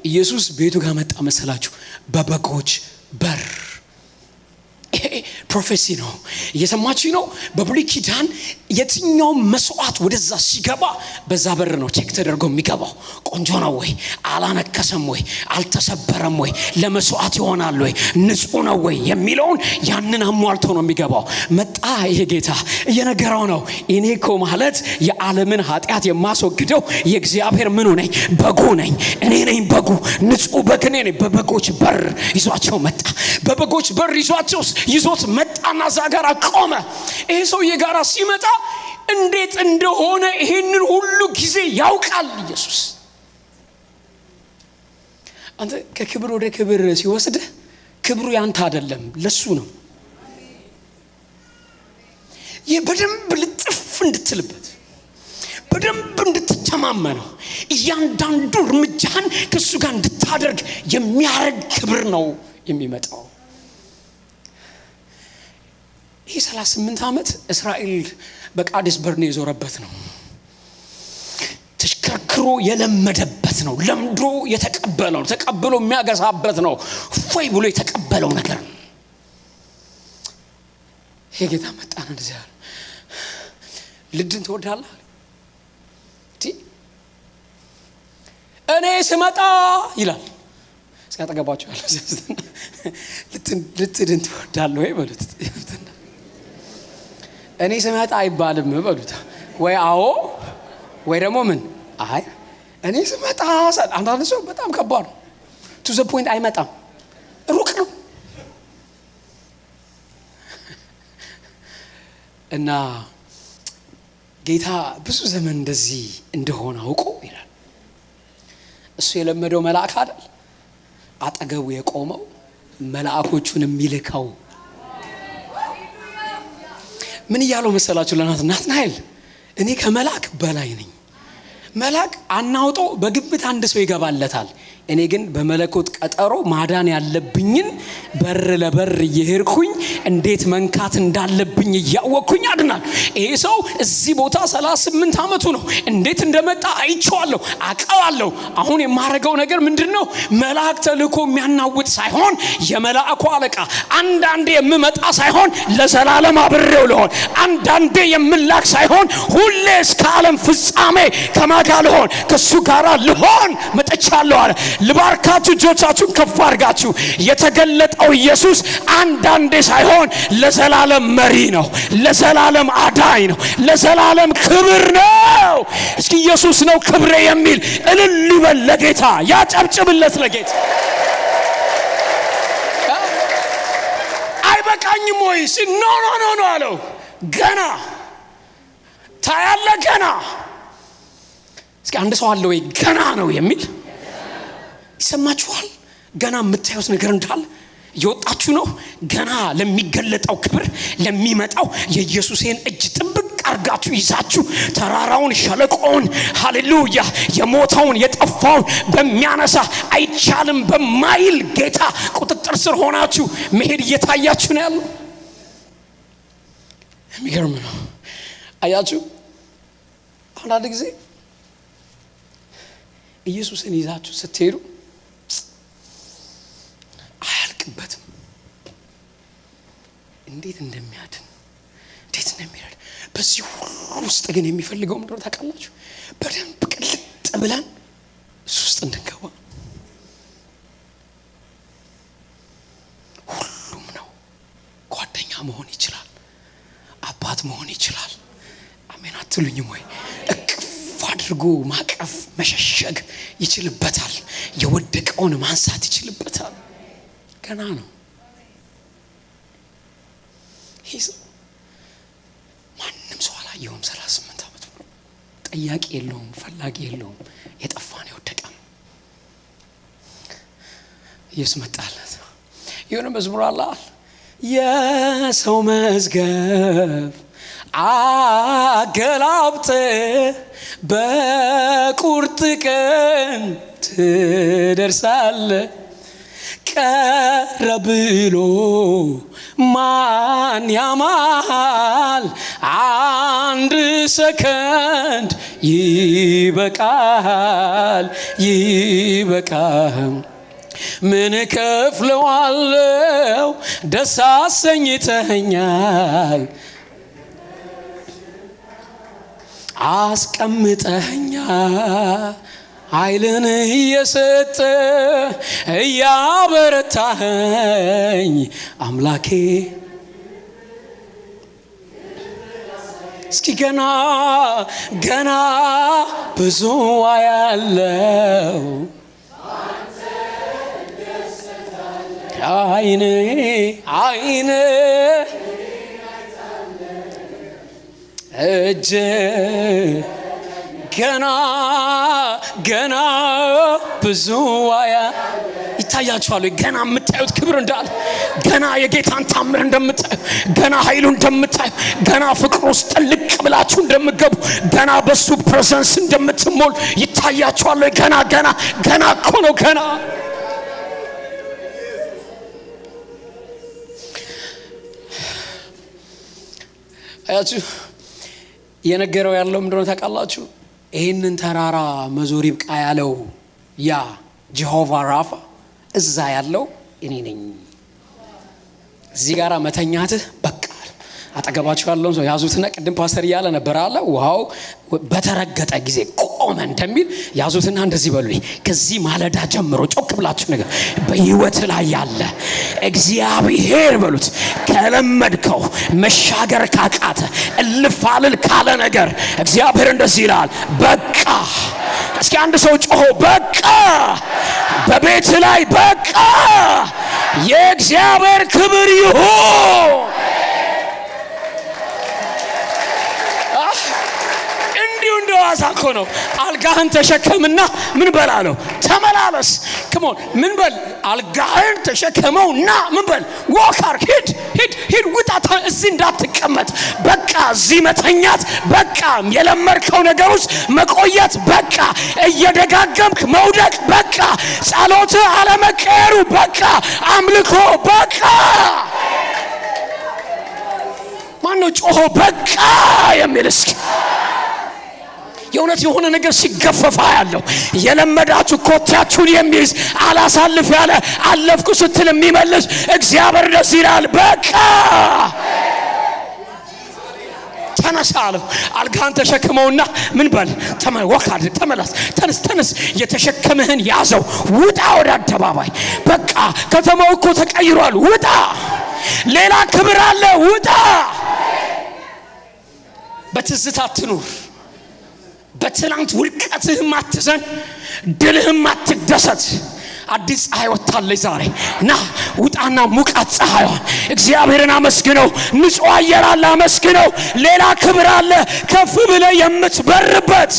ኢየሱስ ቤቱ ጋር መጣ መሰላችሁ? በበጎች በር ፕሮፌሲ ነው። እየሰማችሁ ነው? በብሉይ ኪዳን የትኛው መስዋዕት ወደዛ ሲገባ በዛ በር ነው ቼክ ተደርጎ የሚገባው። ቆንጆ ነው ወይ? አላነከሰም ወይ? አልተሰበረም ወይ? ለመስዋዕት ይሆናል ወይ? ንጹህ ነው ወይ የሚለውን ያንን አሟልቶ ነው የሚገባው። መጣ ይሄ ጌታ እየነገረው ነው። እኔ እኮ ማለት የዓለምን ኃጢአት የማስወግደው የእግዚአብሔር ምኑ ነኝ? በጉ ነኝ። እኔ ነኝ በጉ፣ ንጹህ በግ እኔ ነኝ። በበጎች በር ይዟቸው መጣ። በበጎች በር ይዞት መጣና እዛ ጋር ቆመ። ይሄ ሰውዬ ጋር ሲመጣ እንዴት እንደሆነ ይሄንን ሁሉ ጊዜ ያውቃል ኢየሱስ። አንተ ከክብር ወደ ክብር ሲወስድ ክብሩ ያንተ አይደለም ለሱ ነው። በደንብ ልጥፍ እንድትልበት፣ በደንብ እንድትተማመነው፣ እያንዳንዱ እርምጃህን ከሱ ጋር እንድታደርግ የሚያረግ ክብር ነው የሚመጣው። ይህ 38 ዓመት እስራኤል በቃዴስ በርኔ የዞረበት ነው። ተሽከርክሮ የለመደበት ነው። ለምዶ የተቀበለው ነው። ተቀብሎ የሚያገሳበት ነው። ፎይ ብሎ የተቀበለው ነገር ነው። ይሄ ጌታ መጣና እንደዚህ ያለ ልድን ትወዳለህ? እኔ ስመጣ ይላል። እስኪ አጠገባችሁ ያለው ልትድን ትወዳለህ ወይ በሉት። እኔ ስመጣ አይባልም በሉት። ወይ አዎ ወይ ደግሞ ምን አይ እኔ ስመጣ አንዳንድ ሰው በጣም ከባድ ነው። ቱ ዘ ፖይንት አይመጣም፣ ሩቅ ነው። እና ጌታ ብዙ ዘመን እንደዚህ እንደሆነ አውቆ ይላል። እሱ የለመደው መልአክ አይደል አጠገቡ የቆመው፣ መልአኮቹን የሚልከው ምን እያለው መሰላችሁ? ለናትናኤል እኔ ከመልአክ በላይ ነኝ። መልአክ አናውጦ በግብት አንድ ሰው ይገባለታል። እኔ ግን በመለኮት ቀጠሮ ማዳን ያለብኝን በር ለበር እየሄድኩኝ እንዴት መንካት እንዳለብኝ እያወቅኩኝ አድናል። ይሄ ሰው እዚህ ቦታ 38 ዓመቱ ነው። እንዴት እንደመጣ አይቼዋለሁ፣ አውቀዋለሁ። አሁን የማረገው ነገር ምንድነው? መልአክ ተልኮ የሚያናውጥ ሳይሆን የመላእክቱ አለቃ፣ አንዳንዴ የምመጣ ሳይሆን ለዘላለም አብሬው ልሆን፣ አንዳንዴ የምላክ ሳይሆን ሁሌ እስከ ዓለም ፍጻሜ ከማጋ ልሆን፣ ከሱ ጋር ልሆን መጥቻለሁ አለ። ልባርካችሁ፣ እጆቻችሁን ከፍ አድርጋችሁ። የተገለጠው ኢየሱስ አንዳንዴ ሳይሆን ለዘላለም መሪ ነው፣ ለዘላለም አዳኝ ነው፣ ለዘላለም ክብር ነው። እስኪ ኢየሱስ ነው ክብሬ የሚል እልል ይበል ለጌታ፣ ያጨብጭብለት ለጌታ። አይበቃኝም ወይ? ኖ ኖ ኖ ኖ አለው። ገና ታያለ፣ ገና። እስኪ አንድ ሰው አለ ወይ ገና ነው የሚል? ይሰማችኋል? ገና የምታዩት ነገር እንዳለ እየወጣችሁ ነው። ገና ለሚገለጠው ክብር፣ ለሚመጣው የኢየሱስን እጅ ጥብቅ አርጋችሁ ይዛችሁ ተራራውን፣ ሸለቆውን፣ ሃሌሉያ የሞተውን የጠፋውን በሚያነሳ አይቻልም በማይል ጌታ ቁጥጥር ስር ሆናችሁ መሄድ እየታያችሁ ነው ያለው። የሚገርም ነው። አያችሁ፣ አንዳንድ ጊዜ ኢየሱስን ይዛችሁ ስትሄዱ አያልቅበትም። እንዴት እንደሚያድን፣ እንዴት እንደሚረዳ። በዚህ ሁሉ ውስጥ ግን የሚፈልገው ምንድነው ታውቃላችሁ? በደንብ ቅልጥ ብለን እሱ ውስጥ እንድንገባ። ሁሉም ነው። ጓደኛ መሆን ይችላል፣ አባት መሆን ይችላል። አሜን አትሉኝም ወይ? እቅፍ አድርጎ ማቀፍ፣ መሸሸግ ይችልበታል። የወደቀውን ማንሳት ይችልበታል። ገና ነው። ይህ ማንም ሰው አላየውም። 38 ዓመት ነው። ጠያቂ የለውም፣ ፈላጊ የለውም። የጠፋን የወደቀ ነው። ኢየሱስ መጣለት። የሆነ መዝሙር አለ፣ የሰው መዝገብ አገላብጥ በቁርጥ ቀን ትደርሳለ፣ ቀረ ብሎ ማን ያማል? አንድ ሰከንድ ይበቃል፣ ይበቃል። ምን ከፍለዋለው ደስ አሰኝተኛል አስቀምጠኛል ኃይልን እየሰጠ እያበረታኸኝ አምላኬ እስኪ ገና ብዙ ያለው አይኔ እጅ ገና ብዙ ይታያችኋል። ገና የምታዩት ክብር እንዳለ ገና የጌታን ታምር እንደምታዩ ገና ኃይሉ እንደምታዩ ገና ፍቅር ውስጥ ጥልቅ ብላችሁ እንደምትገቡ ገና በሱ ፕሬዘንስ እንደምትሞሉ ይታያችኋል። ገና እኮ ነው ገና አያችሁ የነገረው ያለው ምንድነው ታውቃላችሁ? ይሄንን ተራራ መዞር ይብቃ ያለው ያ ጀሆቫ ራፋ እዛ ያለው እኔ ነኝ። እዚህ ጋራ መተኛትህ በቃ አጠገባችሁ ያለውን ሰው ያዙትና ቅድም ፓስተር እያለ ነበር አለ ውሃው በተረገጠ ጊዜ ቆመ እንደሚል ያዙትና እንደዚህ በሉኝ ከዚህ ማለዳ ጀምሮ ጮክ ብላችሁ ነገር በህይወት ላይ ያለ እግዚአብሔር በሉት ከለመድከው መሻገር ካቃተ እልፋልል ካለ ነገር እግዚአብሔር እንደዚህ ይላል በቃ። እስኪ አንድ ሰው ጮሆ በቃ በቤት ላይ በቃ የእግዚአብሔር ክብር ይሁን። ዋዛኮ ነው። አልጋህን ተሸከምና ምን በላለው ተመላለስ። ከሞን ምን በል አልጋህን ተሸከመውና ምን በል ወካር ሂድ ውጣ። እዚህ እንዳትቀመጥ በቃ እዚህ መተኛት በቃ የለመድከው ነገር ውስጥ መቆየት በቃ እየደጋገምክ መውደቅ በቃ ጸሎት አለመቀየሩ በቃ አምልኮ በቃ። ማነው ጮሆ በቃ የሚል? እስኪ የእውነት የሆነ ነገር ሲገፈፋ ያለው የለመዳችሁ ኮቴያችሁን የሚይዝ አላሳልፍ ያለ አለፍኩ ስትል የሚመልስ እግዚአብሔር ደስ ይላል። በቃ ተነሳለሁ። አልጋህን ተሸክመውና ምን በል ወካድ ተመለስ። ተነስ የተሸከምህን ያዘው ውጣ ወደ አደባባይ። በቃ ከተማው እኮ ተቀይሯል። ውጣ ሌላ ክብር አለ። ውጣ በትዝታ አትኑር። በትላንት ውልቀትህም አትዘን ድልህም አትደሰት። አዲስ ፀሐይ ወጣለች ዛሬ ና ውጣና ሙቃት ፀሐይዋን እግዚአብሔርን አመስግነው። ንጹህ አየር አለ አመስግነው። ሌላ ክብር አለ ከፍ ብለ የምትበርበት።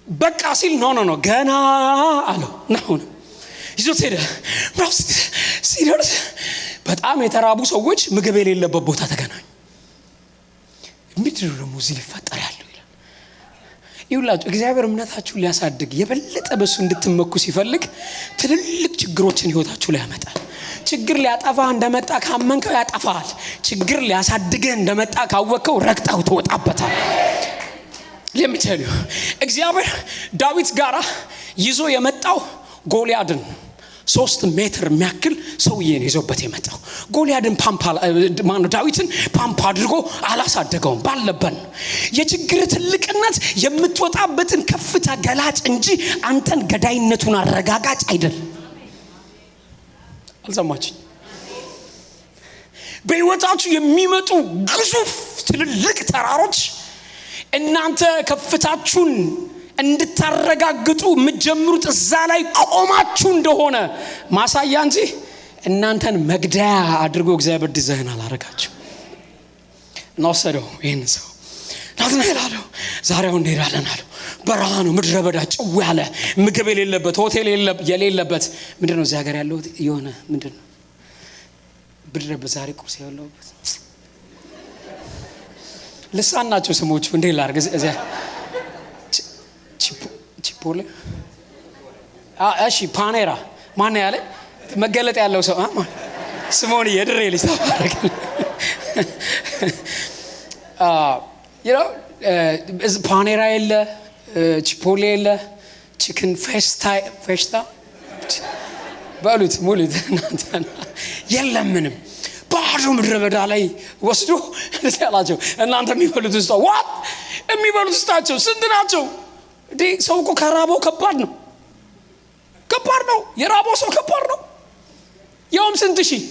በቃ ሲል ኖ ገና አለው ነው ይዞት ሄደ። ሲደርስ በጣም የተራቡ ሰዎች ምግብ የሌለበት ቦታ ተገናኙ። ምንድነው ደግሞ እዚህ ሊፈጠር ያለው ይላል። ይውላችሁ እግዚአብሔር እምነታችሁን ሊያሳድግ የበለጠ በሱ እንድትመኩ ሲፈልግ ትልልቅ ችግሮችን ህይወታችሁ ላይ ያመጣል። ችግር ሊያጠፋ እንደመጣ ካመንከው ያጠፋል። ችግር ሊያሳድግህ እንደመጣ ካወቀው ረግጠው ትወጣበታል። ለምሳሌ እግዚአብሔር ዳዊት ጋራ ይዞ የመጣው ጎልያድን 3 ሜትር የሚያክል ሰውዬን ይዞበት የመጣው ጎልያድን ዳዊትን ፓምፕ አድርጎ አላሳደገውም። ባለበት የችግር ትልቅነት የምትወጣበትን ከፍታ ገላጭ እንጂ አንተን ገዳይነቱን አረጋጋጭ አይደለም። አልሰማችኝ? በህይወታችሁ የሚመጡ ግዙፍ ትልልቅ ተራሮች እናንተ ከፍታችሁን እንድታረጋግጡ የምትጀምሩት እዛ ላይ ቆማችሁ እንደሆነ ማሳያ እንጂ እናንተን መግደያ አድርጎ እግዚአብሔር ዲዛይን አላረጋችሁ። እናወሰደው ይህን ሰው ናትናኤል አለው ዛሬው እንሄዳለን አለው። በረሃ ነው፣ ምድረ በዳ ጭው ያለ ምግብ የሌለበት ሆቴል የሌለበት ምንድነው እዚህ ሀገር ያለው የሆነ ምንድነው ምድረ በዛሬ ቁርስ ያለውበት ልሳን ናቸው ስሞቹ። እንዴ ላርግ እዚያ ቺፖሌ እሺ ፓኔራ ማን ያለ መገለጥ ያለው ሰው ስሞን የድሬ ልጅ ታባረክ ፓኔራ የለ፣ ቺፖሌ የለ፣ ቺክን ፌስታ በሉት ሙሉት እናንተ የለም ምንም። ባዶ ምድረ በዳ ላይ ወስዶ ያላቸው እናንተ የሚበሉት ውስጥ ዋት የሚበሉት ውስጣቸው ስንት ናቸው እንዴ? ሰው እኮ ከራበው ከባድ ነው። የራበው ሰው ከባድ ነው። ያውም ስንት ሺህ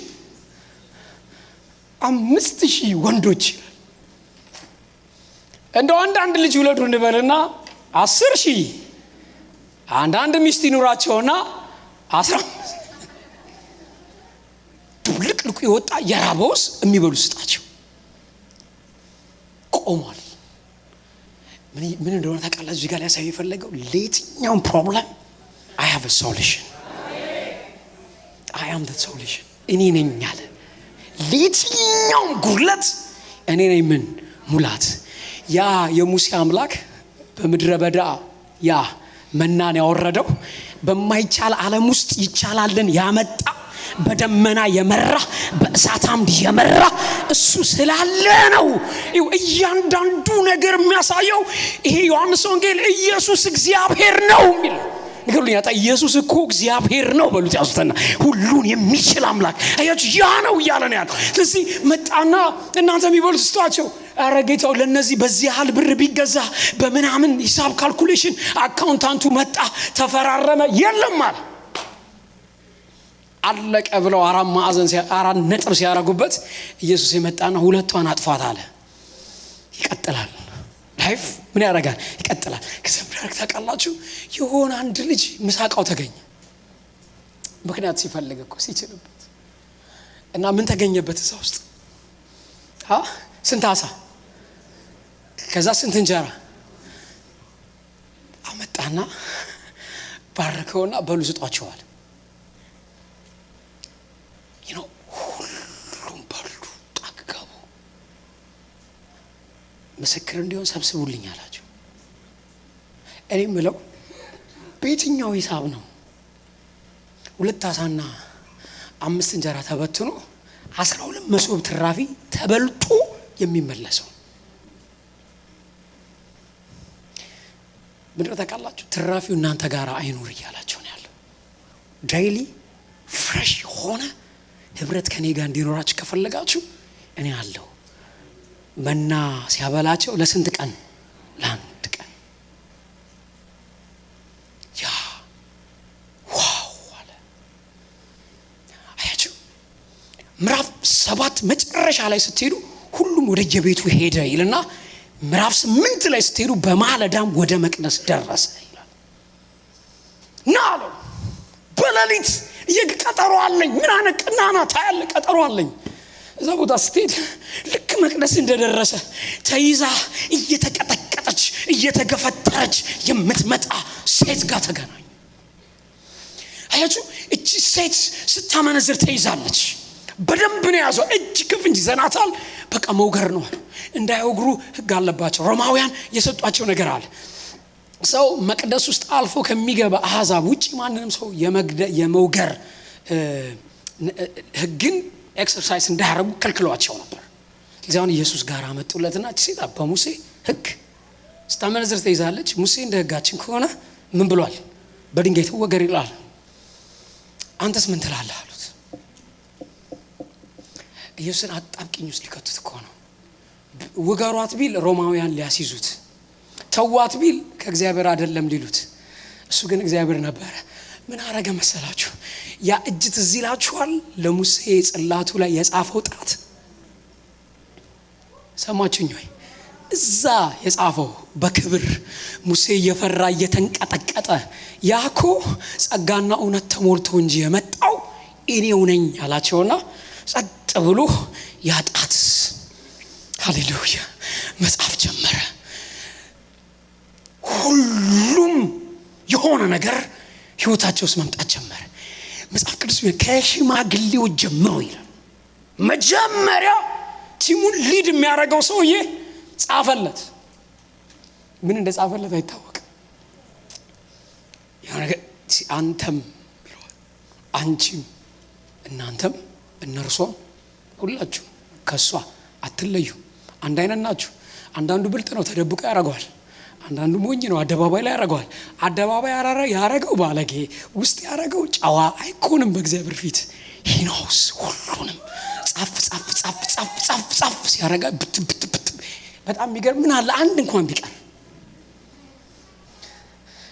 5,000 ወንዶች እንደው አንዳንድ ልጅ ውለዱ እንበልና 10,000 አንዳንድ ሚስት ይኑራቸውና 15 ልቅልቁ የወጣ የራበውስ የሚበሉ ስጣቸው ቆሟል። ምን እንደሆነ ታውቃላችሁ? እዚህ ጋር ሊያሳይ የፈለገው ለየትኛውም ፕሮብለም I have a solution. I am the solution. እኔ ነኝ አለ። ለየትኛውም ጉድለት እኔ ነኝ ምን ሙላት። ያ የሙሴ አምላክ በምድረ በዳ ያ መናን ያወረደው በማይቻል ዓለም ውስጥ ይቻላልን ያመጣ በደመና የመራ በእሳት አምድ የመራ እሱ ስላለ ነው። እያንዳንዱ ነገር የሚያሳየው ይሄ ዮሐንስ ወንጌል ኢየሱስ እግዚአብሔር ነው የሚል ንገሩኝ። ያጣ ኢየሱስ እኮ እግዚአብሔር ነው በሉት ያዙትና ሁሉን የሚችል አምላክ አያችሁ ያ ነው እያለ ነው ያለው። ስለዚህ መጣና እናንተ የሚበሉት ስጧቸው። ኧረ ጌታው ለነዚህ በዚህ ያህል ብር ቢገዛ በምናምን ሂሳብ ካልኩሌሽን አካውንታንቱ መጣ ተፈራረመ የለም አለ። አለቀ ብለው 4 ማዕዘን 4 ነጥብ ሲያረጉበት ኢየሱስ የመጣና ሁለቷን አጥፋት አለ። ይቀጥላል ላይፍ ምን ያደርጋል? ይቀጥላል። ከሰምራክ ታውቃላችሁ የሆነ አንድ ልጅ ምሳቃው ተገኘ። ምክንያት ሲፈልግ እኮ ሲችልበት እና ምን ተገኘበት እዛ ውስጥ ስንት አሳ ከዛ ስንት እንጀራ አመጣና ባረከውና በሉ ስጧቸዋል። ሁሉም በሉ ጠገቡ። ምስክር እንዲሆን ሰብስቡልኝ አላቸው። እኔ ምለው በየትኛው ሂሳብ ነው 2 አሳና 5 እንጀራ ተበትኖ 12 መሶብ ትራፊ ተበልጦ የሚመለሰው? ምንድነው ታውቃላችሁ? ትራፊው እናንተ ጋር አይኑር እያላቸው ነው ያለው። ዳይሊ ፍሬሽ ሆነ ህብረት ከኔ ጋር እንዲኖራችሁ ከፈለጋችሁ እኔ አለው። መና ሲያበላቸው ለስንት ቀን? ለአንድ ቀን። ያ ዋው አለ። አያችሁ ምዕራፍ 7 መጨረሻ ላይ ስትሄዱ ሁሉም ወደ የቤቱ ሄደ ይልና ምዕራፍ 8 ላይ ስትሄዱ በማለዳም ወደ መቅደስ ደረሰ ይላል። ናሎ በሌሊት የቀጠሮ አለኝ ምን አነቅናና ታያለ ቀጠሮ አለኝ። እዛ ቦታ ስትሄድ ልክ መቅደስ እንደደረሰ ተይዛ እየተቀጠቀጠች እየተገፈተረች የምትመጣ ሴት ጋር ተገናኙ። አያችሁ እቺ ሴት ስታመነዝር ተይዛለች። በደንብ ነው ያዘው። እጅ ከፍንጅ ዘናታል። በቃ መውገር ነው እንዳይወግሩ ህግ አለባቸው። ሮማውያን የሰጧቸው ነገር አለ። ሰው መቅደስ ውስጥ አልፎ ከሚገባ አህዛብ ውጪ ማንንም ሰው የመውገር ህግን ኤክሰርሳይዝ እንዳያረጉ ከልክሏቸው ነበር። ስለዚህ ኢየሱስ ጋር አመጡለትና ሴት በሙሴ ህግ ስታመነዝር ተይዛለች። ሙሴ እንደ ህጋችን ከሆነ ምን ብሏል? በድንጋይ ትወገር ይላል። አንተስ ምን ትላለህ አሉት። ኢየሱስን አጣብቂኝ ውስጥ ሊከቱት እኮ ነው። ወገሯት ቢል ሮማውያን ሊያስይዙት፣ ተዋት ቢል ከእግዚአብሔር አይደለም ሊሉት፣ እሱ ግን እግዚአብሔር ነበረ። ምን አረገ መሰላችሁ? ያ እጅ ትዝ ይላችኋል? ለሙሴ ጽላቱ ላይ የጻፈው ጣት ሰማችሁኝ ወይ? እዛ የጻፈው በክብር ሙሴ እየፈራ እየተንቀጠቀጠ ያኮ ጸጋና እውነት ተሞልቶ እንጂ የመጣው እኔው ነኝ አላቸውና ጸጥ ብሎ ያጣት ሃሌሉያ መጻፍ ጀመረ። ሁሉም የሆነ ነገር ህይወታቸው ውስጥ መምጣት ጀመረ። መጽሐፍ ቅዱስ ከሽማግሌው ጀምሮ ይላል መጀመሪያ ቲሙን ሊድ የሚያደርገው ሰውዬ ጻፈለት። ምን እንደጻፈለት አይታወቅም። የሆነ አንተም ብሏል፣ አንቺም፣ እናንተም፣ እነርሷም ሁላችሁ ከሷ አትለዩ፣ አንድ አይነት ናችሁ። አንዳንዱ ብልጥ ነው ተደብቆ ያደርገዋል። አንዳንዱ ሞኝ ነው አደባባይ ላይ ያደርገዋል። አደባባይ ያደረገው ባለጌ፣ ውስጥ ያደረገው ጨዋ አይኮንም በእግዚአብሔር ፊት። ሂኖስ ሁሉንም ጻፍ ሲያረጋ ብት በጣም የሚገርም ምን አለ አንድ እንኳን ቢቀር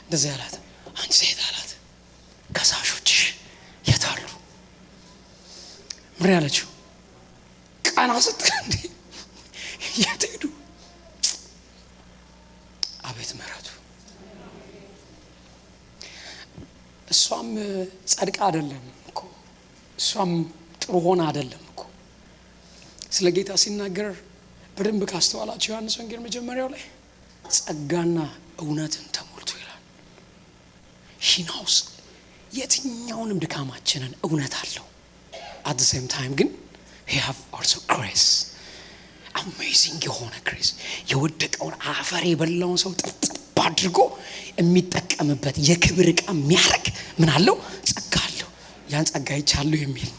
እንደዚህ አላት። አንቺ ሴት አላት ከሳሾችሽ የት አሉ? ምን ያለችው ቀና ስትል የት ሄዱ? አቤት ምሕረቱ። እሷም ጸድቃ አይደለም እኮ፣ እሷም ጥሩ ሆና አይደለም እኮ። ስለ ጌታ ሲናገር በደንብ ካስተዋላችሁ ዮሐንስ ወንጌል መጀመሪያው ላይ ጸጋና እውነትን ተሞልቶ ይላል። ሂናውስ የትኛውንም ድካማችንን እውነት አለው። at the same time ግን he have also grace, amazing የሆነ grace። የወደቀውን አፈር የበላውን ሰው ጥጥብ አድርጎ የሚጠቀምበት የክብር ዕቃ የሚያደርግ ምን አለው? ጸጋ አለው። ያን ጸጋ ይቻለው የሚል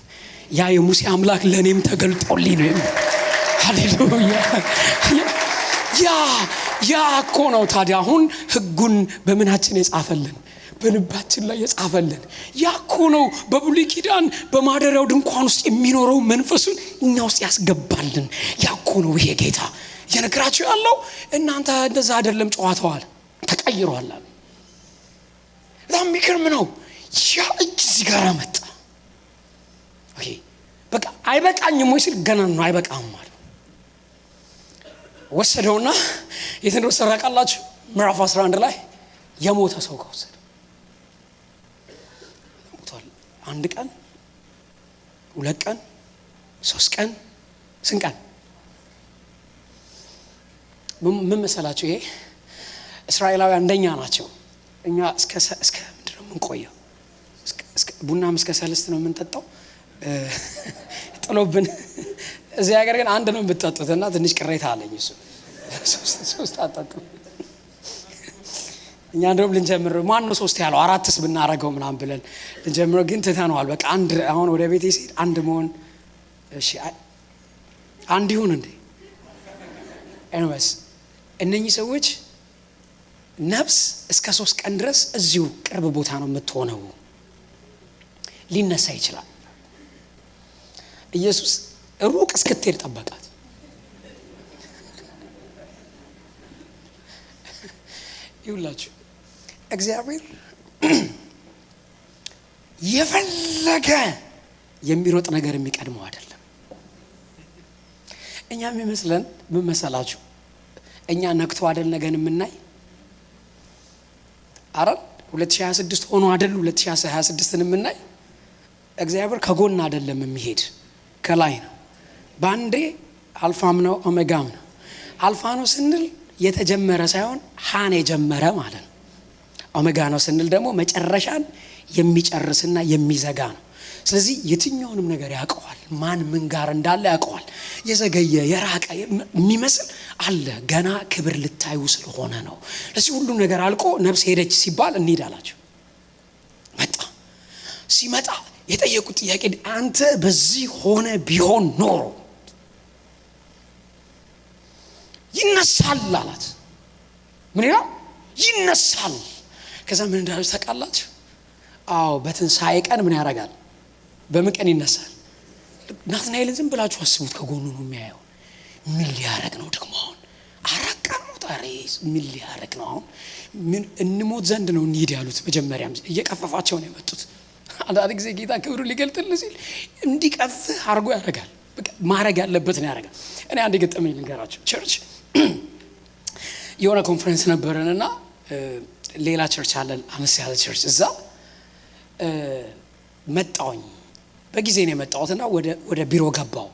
ያ የሙሴ አምላክ ለኔም ተገልጦልኝ ነው የሚል ሃሌሉያ። ያ እኮ ነው ታዲያ አሁን ህጉን በምናችን የጻፈልን? በልባችን ላይ የጻፈልን ያ እኮ ነው። በብሉይ ኪዳን በማደሪያው ድንኳን ውስጥ የሚኖረው መንፈሱን እኛ ውስጥ ያስገባልን ያ እኮ ነው። ይሄ ጌታ እየነገራችሁ ያለው እናንተ እንደዛ አይደለም ጨዋታዋል ተቀይሯል። በጣም የሚገርም ነው። ያ እጅ እዚህ ጋር መጣ። ኦኬ በቃ አይበቃኝም ወይ ሲል ገና ነው አይበቃም ማለት ወሰደውና የትንሮ ሰራቃላችሁ ምዕራፍ 11 ላይ የሞተ ሰው ከወሰደ ሞቷል። 1 ቀን 2 ቀን 3 ቀን ስንት ቀን ምን መሰላችሁ? ይሄ እስራኤላውያን እንደኛ ናቸው። እኛ እስከ ምንድነው የምንቆየው? እስከ ቡናም እስከ 3 ነው የምንጠጣው ጥሎብን። እዚህ ሀገር ግን አንድ ነው የምትጠጡት እና ትንሽ ቅሬታ አለኝ እሱ 3 አጣጡ። እኛ እንደውም ልንጀምር ማን ነው 3 ያለው 4ስ ብናረገው ምናምን ብለን ልንጀምር ግን ትተነዋል። በቃ አንድ አሁን ወደ ቤቴ ሲሄድ አንድ መሆን እሺ አንድ ይሁን እንዴ? ኤኒዌይስ እነኚህ ሰዎች ነፍስ እስከ 3 ቀን ድረስ እዚሁ ቅርብ ቦታ ነው የምትሆነው። ሊነሳ ይችላል። ኢየሱስ ሩቅ እስክትሄድ ጠበቃት። ይውላችሁ እግዚአብሔር የፈለገ የሚሮጥ ነገር የሚቀድመው አይደለም። እኛ የሚመስለን ምን መሰላችሁ? እኛ ነክቶ አይደል ነገን የምናይ አረን 2026 ሆኖ አይደል 2026ን የምናይ። እግዚአብሔር ከጎን አይደለም የሚሄድ ከላይ ነው። ባንዴ አልፋም ነው ኦሜጋም ነው። አልፋ ነው ስንል የተጀመረ ሳይሆን ሃን የጀመረ ማለት ነው። ኦሜጋ ነው ስንል ደግሞ መጨረሻን የሚጨርስና የሚዘጋ ነው። ስለዚህ የትኛውንም ነገር ያውቀዋል። ማን ምን ጋር እንዳለ ያውቀዋል። የዘገየ የራቀ የሚመስል አለ ገና ክብር ልታዩ ስለሆነ ነው። ለዚህ ሁሉ ነገር አልቆ ነፍስ ሄደች ሲባል እንሄዳላችሁ። መጣ ሲመጣ የጠየቁት ጥያቄ አንተ በዚህ ሆነ ቢሆን ኖሮ ይነሳል አላት። ምን ይላል? ይነሳል። ከዛ ምን እንዳለች ታውቃላችሁ? አዎ በትንሣኤ ቀን ምን ያደርጋል? በምን ቀን ይነሳል? ናትናኤልን ዝም ብላችሁ አስቡት። ከጎኑ ነው የሚያየው። ምን ሊያረግ ነው ደግሞ አሁን? አራቃ ነው ታሪስ ምን ሊያረግ ነው አሁን? ምን እንሞት ዘንድ ነው እንሂድ ያሉት። መጀመሪያም እየቀፈፋቸው ነው የመጡት። አንዳንድ ጊዜ ጌታ ክብሩ ሊገልጥልህ ሲል እንዲቀፍህ አድርጎ ያደርጋል። በቃ ማድረግ ያለበት ነው ያደርጋል። እኔ አንድ ገጠመኝ ልንገራችሁ። ቸርች የሆነ ኮንፈረንስ ነበረንና ሌላ ቸርች አለን አነስ ያለ ቸርች። እዛ መጣሁኝ በጊዜ ነው የመጣሁትና ወደ ቢሮ ገባሁ።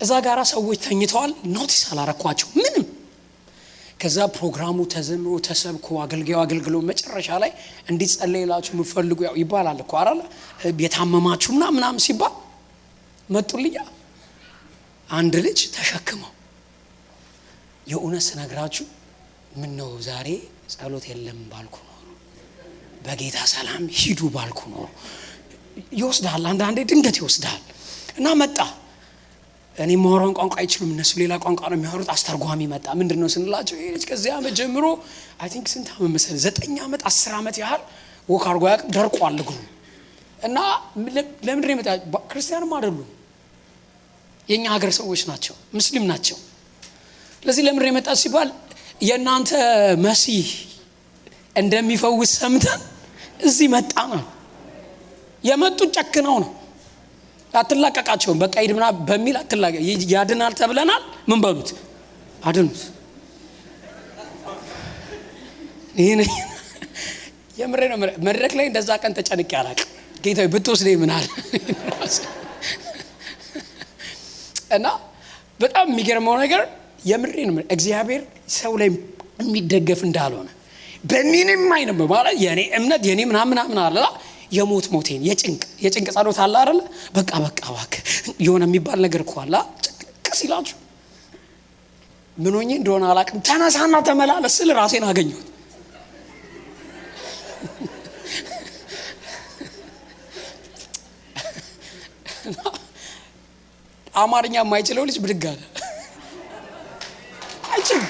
እዛ ጋራ ሰዎች ተኝተዋል። ኖቲስ አላረኳቸው ምንም። ከዛ ፕሮግራሙ ተዘምሮ ተሰብኮ አገልጋዩ አገልግሎ መጨረሻ ላይ እንዲጸለይላችሁ የምትፈልጉ ያው ይባላል እኮ አይደል? የታመማችሁ ምናምን ሲባል መጡልኛ። አንድ ልጅ ተሸክመው የእውነት ስነግራችሁ ምን ነው ዛሬ ጸሎት የለም ባልኩ ነው፣ በጌታ ሰላም ሂዱ ባልኩ ነው። ይወስዳል አንዳንዴ ድንገት ይወስዳል። እና መጣ እኔ ማወራውን ቋንቋ አይችሉም እነሱ ሌላ ቋንቋ ነው የሚያወሩት። አስተርጓሚ መጣ። ምንድነው ስንላቸው ይሄ ልጅ ከዚህ ዓመት ጀምሮ አይ ቲንክ ስንት ዓመት መሰለኝ 9 ዓመት 10 ዓመት ያህል ወክ አድርጎ ያውቅ ደርቋል እግሩ እና ለምንድን ነው የመጣ? ክርስቲያንም አይደሉም የኛ ሀገር ሰዎች ናቸው፣ ሙስሊም ናቸው። ለዚህ ለምንድን ነው የመጣ ሲባል የእናንተ መሲህ እንደሚፈውስ ሰምተን እዚህ መጣ ነው የመጡት። ጨክነው ነው አትላቀቃቸውም። በቃ ይድምና በሚል አትላቀ ያድናል ተብለናል። ምን በሉት? አድኑት። ይሄን የምሬ ነው። መድረክ ላይ እንደዛ ቀን ተጨንቄ አላውቅም። ጌታዬ ብትወስደኝ ምን አለ እና በጣም የሚገርመው ነገር የምሬ ነው። እግዚአብሔር ሰው ላይ የሚደገፍ እንዳልሆነ በሚንም አይነት ማለት የኔ እምነት የኔ ምናምን አለ የሞት ሞቴን የጭንቅ ጸሎት አለ አይደል? በቃ እባክህ የሆነ የሚባል ነገር እኮ አለ። ጭንቅ ሲላችሁ ምን ሆኜ እንደሆነ አላውቅም። ተነሳና ተመላለስ ስል ራሴን አገኘሁት። አማርኛ የማይችለው ልጅ ብድግ አለ። አይችልም።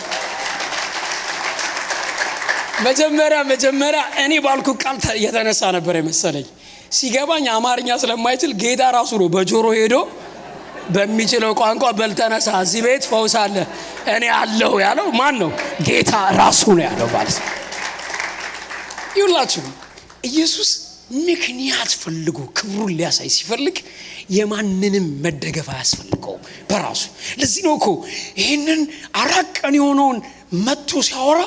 መጀመሪያ እኔ ባልኩ ቃል የተነሳ ነበር የመሰለኝ። ሲገባኝ አማርኛ ስለማይችል ጌታ ራሱ ነው በጆሮ ሄዶ በሚችለው ቋንቋ በልተነሳ እዚህ ቤት ፈውስ አለ እኔ አለሁ ያለው ማን ነው? ጌታ ራሱ ነው ያለው ማለት ነው። ይውላችሁ ኢየሱስ ምክንያት ፈልጎ ክብሩን ሊያሳይ ሲፈልግ የማንንም መደገፍ አያስፈልገውም በራሱ። ለዚህ ነው እኮ ይሄንን 4 ቀን የሆነውን መጥቶ ሲያወራ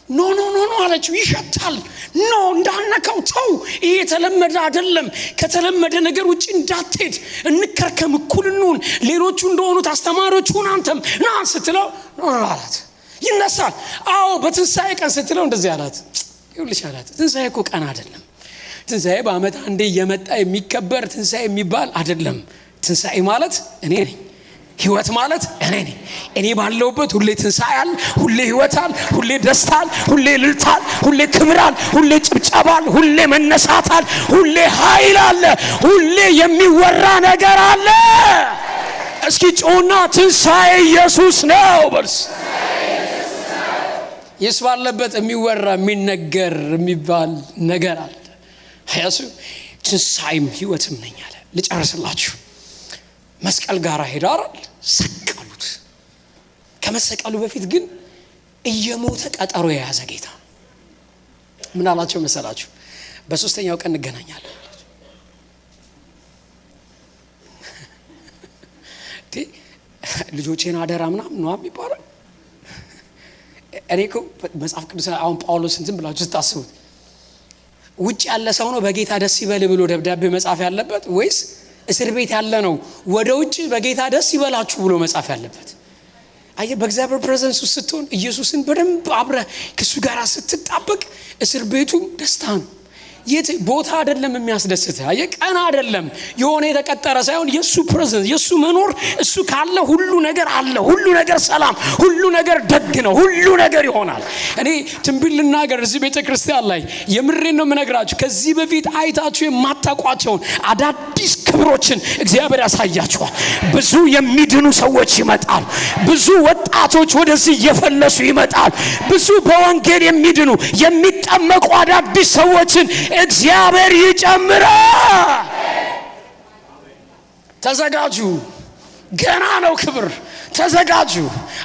ኖ አለችው። ይሸታል፣ ኖ እንዳነካው ተው፣ ይሄ የተለመደ አይደለም። ከተለመደ ነገር ውጪ እንዳትሄድ፣ እንከርከም፣ እኩል እንሁን፣ ሌሎቹ እንደሆኑት አስተማሪዎች ሁን አንተም ና ስትለው ኖ አላት። ይነሳል። አዎ በትንሳኤ ቀን ስትለው እንደዚህ አላት። ይኸውልሽ አላት፣ ትንሳኤ እኮ ቀን አይደለም። ትንሳኤ በአመት አንዴ እየመጣ የሚከበር ትንሳኤ የሚባል አይደለም። ትንሳኤ ማለት እኔ ነኝ። ህይወት ማለት እኔ ነኝ። እኔ ባለውበት ሁሌ ትንሳኤ አለ፣ ሁሌ ህይወት አለ፣ ሁሌ ደስታ አለ፣ ሁሌ እልልታ አለ፣ ሁሌ ክብር አለ፣ ሁሌ ጭብጨባ አለ፣ ሁሌ መነሳት አለ፣ ሁሌ ኃይል አለ፣ ሁሌ የሚወራ ነገር አለ። እስኪ ጮና ትንሳኤ ኢየሱስ ነው በርስ። ኢየሱስ ባለበት የሚወራ የሚነገር የሚባል ነገር አለ። ያሱ ትንሳኤም ህይወትም ነኝ አለ። ልጨርስላችሁ። መስቀል ጋር ሄዶ አይደል ሰቀሉት። ከመሰቀሉ በፊት ግን እየሞተ ቀጠሮ የያዘ ጌታ ምን አላቸው መሰላችሁ? በ3ኛው ቀን እንገናኛለን አላቸው። ልጆቼን አደራ ምናምን ነው የሚባለው። እኔ እኮ መጽሐፍ ቅዱስ አሁን ጳውሎስን ዝም ብላችሁ ስታስቡት ውጭ ያለ ሰው ነው በጌታ ደስ ይበል ብሎ ደብዳቤ መጻፍ ያለበት ወይስ እስር ቤት ያለ ነው ወደ ውጭ በጌታ ደስ ይበላችሁ ብሎ መጻፍ ያለበት? አየ በእግዚአብሔር ፕሬዘንስ ውስጥ ስትሆን ኢየሱስን በደንብ አብረ ከሱ ጋር ስትጣበቅ እስር ቤቱ ደስታ ነው። የት ቦታ አይደለም የሚያስደስት። አየ ቀን አይደለም የሆነ የተቀጠረ ሳይሆን የሱ ፕሬዘንስ የሱ መኖር እሱ ካለ ሁሉ ነገር አለ። ሁሉ ነገር ሰላም፣ ሁሉ ነገር ደግ ነው፣ ሁሉ ነገር ይሆናል። እኔ ትንቢት ልናገር እዚህ ቤተክርስቲያን ላይ የምሬን ነው የምነግራችሁ። ከዚህ በፊት አይታችሁ የማታውቋቸውን አዳዲስ ክብሮችን እግዚአብሔር ያሳያችኋል። ብዙ የሚድኑ ሰዎች ይመጣል። ብዙ ወጣቶች ወደዚህ እየፈለሱ ይመጣል። ብዙ በወንጌል የሚድኑ የሚጠመቁ አዳዲስ ሰዎችን እግዚአብሔር ይጨምራል። ተዘጋጁ፣ ገና ነው ክብር። ተዘጋጁ።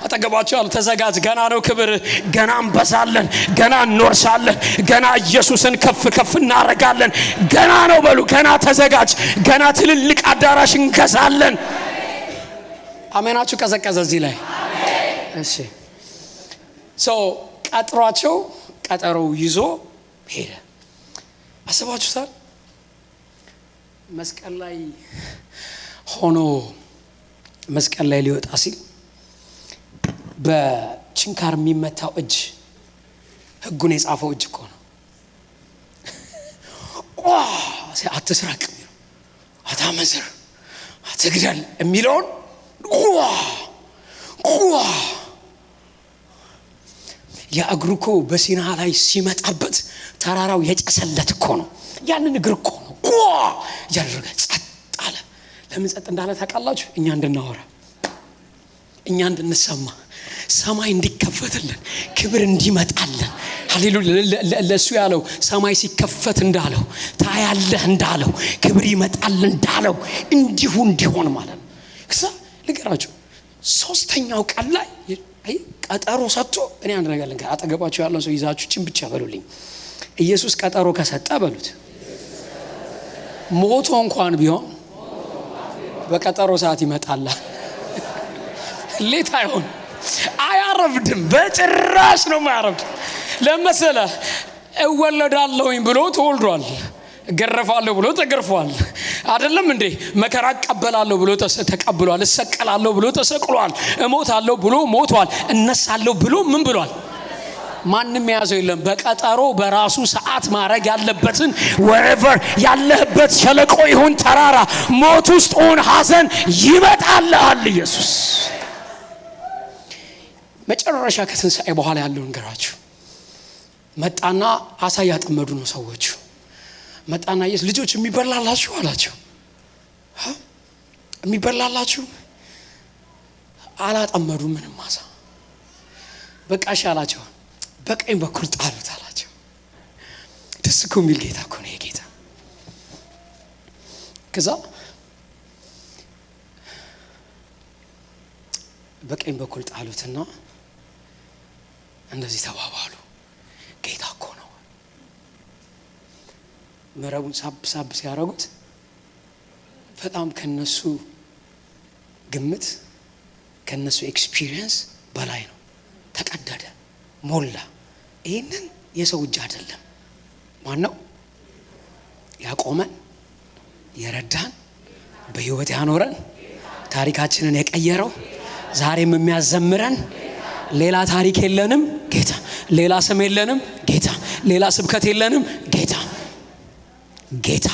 አጠገባችሁ ያሉ ተዘጋጅ፣ ገና ነው ክብር። ገና እንበዛለን፣ ገና እንወርሳለን፣ ገና ኢየሱስን ከፍ እናረጋለን። ገና ነው በሉ። ገና ተዘጋጅ። ገና ትልልቅ አዳራሽ እንገዛለን። አሜናችሁ ቀዘቀዘ እዚህ ላይ እሺ። ቀጥሯቸው ቀጠሮው ይዞ ሄደ። አስባችሁታል? መስቀል ላይ ሆኖ መስቀል ላይ ሊወጣ ሲል በችንካር የሚመታው እጅ ህጉን የጻፈው እጅ እኮ ነው። አትስራቅ፣ አታመንዝር፣ አትግደል የሚለውን የእግሩ እኮ በሲና ላይ ሲመጣበት ተራራው የጨሰለት እኮ ነው። ያንን እግር እኮ ነው ያደረገ ጸጥ አለ። ለምን ጸጥ እንዳለ ታውቃላችሁ? እኛ እንድናወራ እኛ እንድንሰማ ሰማይ እንዲከፈትልን ክብር እንዲመጣልን ሃሌሉያ ለሱ ያለው ሰማይ ሲከፈት እንዳለው ታያለህ እንዳለው ክብር ይመጣል እንዳለው እንዲሁ እንዲሆን ማለት ነው። ከዛ ልገራችሁ ሶስተኛው ቀን ላይ ቀጠሮ ሰጥቶ እኔ አንድ ነገር ልንገር አጠገባችሁ ያለው ሰው ይዛችሁችን ብቻ በሉልኝ ኢየሱስ ቀጠሮ ከሰጠ በሉት ሞቶ እንኳን ቢሆን በቀጠሮ ሰዓት ይመጣል። ሌት አይሆን አያረፍድም በጭራሽ ነው ማያረፍድ። ለምሳሌ እወለዳለሁኝ ብሎ ተወልዷል ገረፋለሁ ብሎ ተገርፏል አይደለም እንዴ መከራ እቀበላለሁ ብሎ ተቀብሏል እሰቀላለሁ ብሎ ተሰቅሏል እሞታለሁ ብሎ ሞቷል እነሳለሁ ብሎ ምን ብሏል ማንንም ያዘው የለም በቀጠሮ በራሱ ሰዓት ማድረግ ያለበትን wherever ያለህበት ሸለቆ ይሁን ተራራ ሞት ውስጥ ሆን ሐዘን ይመጣልሃል ኢየሱስ መጨረሻ ከትንሣኤ በኋላ ያለው እንገራችሁ መጣና አሳ ያጠመዱ ነው ሰዎቹ መጣና ኢየሱስ ልጆች የሚበላላችሁ አላቸው የሚበላላችሁ አላጠመዱ ምንም አሳ በቃ ሻላቸው በቀኝ በኩል ጣሉት አላቸው ደስ እኮ የሚል ጌታ እኮ ነው የጌታ ከዛ በቀኝ በኩል ጣሉትና እንደዚህ ተባባሉ ጌታ እኮ ነው መረቡን ሳብ ሲያረጉት በጣም ከነሱ ግምት ከነሱ ኤክስፒሪየንስ በላይ ነው ተቀደደ ሞላ ይሄንን የሰው እጅ አይደለም ማን ነው ያቆመን የረዳን በህይወት ያኖረን ታሪካችንን የቀየረው ዛሬም የሚያዘምረን ሌላ ታሪክ የለንም ጌታ ሌላ ስም የለንም ጌታ ሌላ ስብከት የለንም ጌታ ጌታ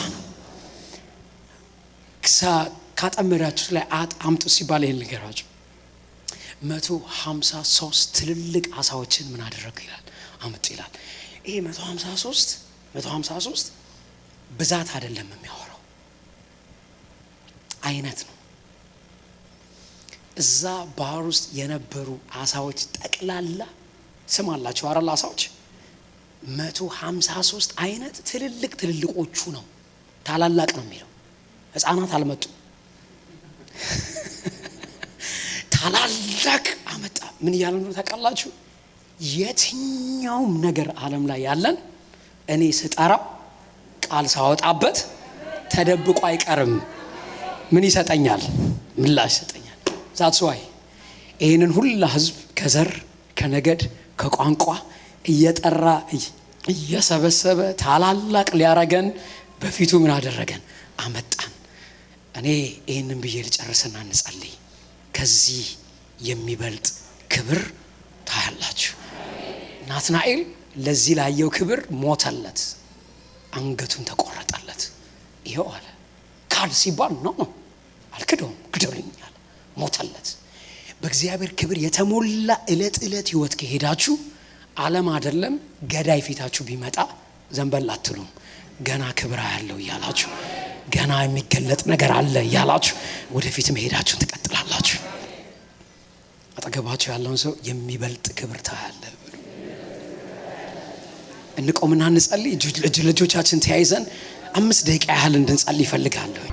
ካጠመዳችሁ ላይ አምጡ ሲባል ይሄን ልንገራችሁ 153 ትልልቅ አሳዎችን ምን አደረጉ ይላል አምጡ ይላል ይሄ 153 ብዛት አይደለም የሚያወራው አይነት ነው እዛ ባህር ውስጥ የነበሩ አሳዎች ጠቅላላ ስም አላቸው አረላ አሳዎች 153 አይነት ትልልቆቹ ነው ታላላቅ ነው የሚለው ህፃናት አልመጡ ታላላቅ አመጣ ምን ያለ ነው ታውቃላችሁ የትኛውም ነገር ዓለም ላይ ያለን እኔ ስጠራው ቃል ሳወጣበት ተደብቆ አይቀርም ምን ይሰጠኛል ምላሽ ይሰጠኛል that's why ይሄንን ሁሉ ህዝብ ከዘር ከነገድ ከቋንቋ እየጠራ እየሰበሰበ ታላላቅ ሊያረገን በፊቱ ምን አደረገን አመጣን እኔ ይሄንን ብዬ ልጨርስና እንጸልይ ከዚህ የሚበልጥ ክብር ታያላችሁ ናትናኤል ለዚህ ላየው ክብር ሞተለት አንገቱን ተቆረጠለት ይሄው አለ ካድ ሲባል ነው አልክደውም ግደውኛል ሞተለት በእግዚአብሔር ክብር የተሞላ እለት ህይወት ከሄዳችሁ ዓለም አይደለም ገዳይ ፊታችሁ ቢመጣ ዘንበል አትሉም ገና ክብር ያለው ያላችሁ ገና የሚገለጥ ነገር አለ ያላችሁ ወደፊት መሄዳችሁን ትቀጥላላችሁ አጠገባችሁ ያለውን ሰው የሚበልጥ ክብር ታያለ እንቆምና እንጸልይ ልጆቻችን ተያይዘን 5 ደቂቃ ያህል እንድንጸልይ ይፈልጋለሁ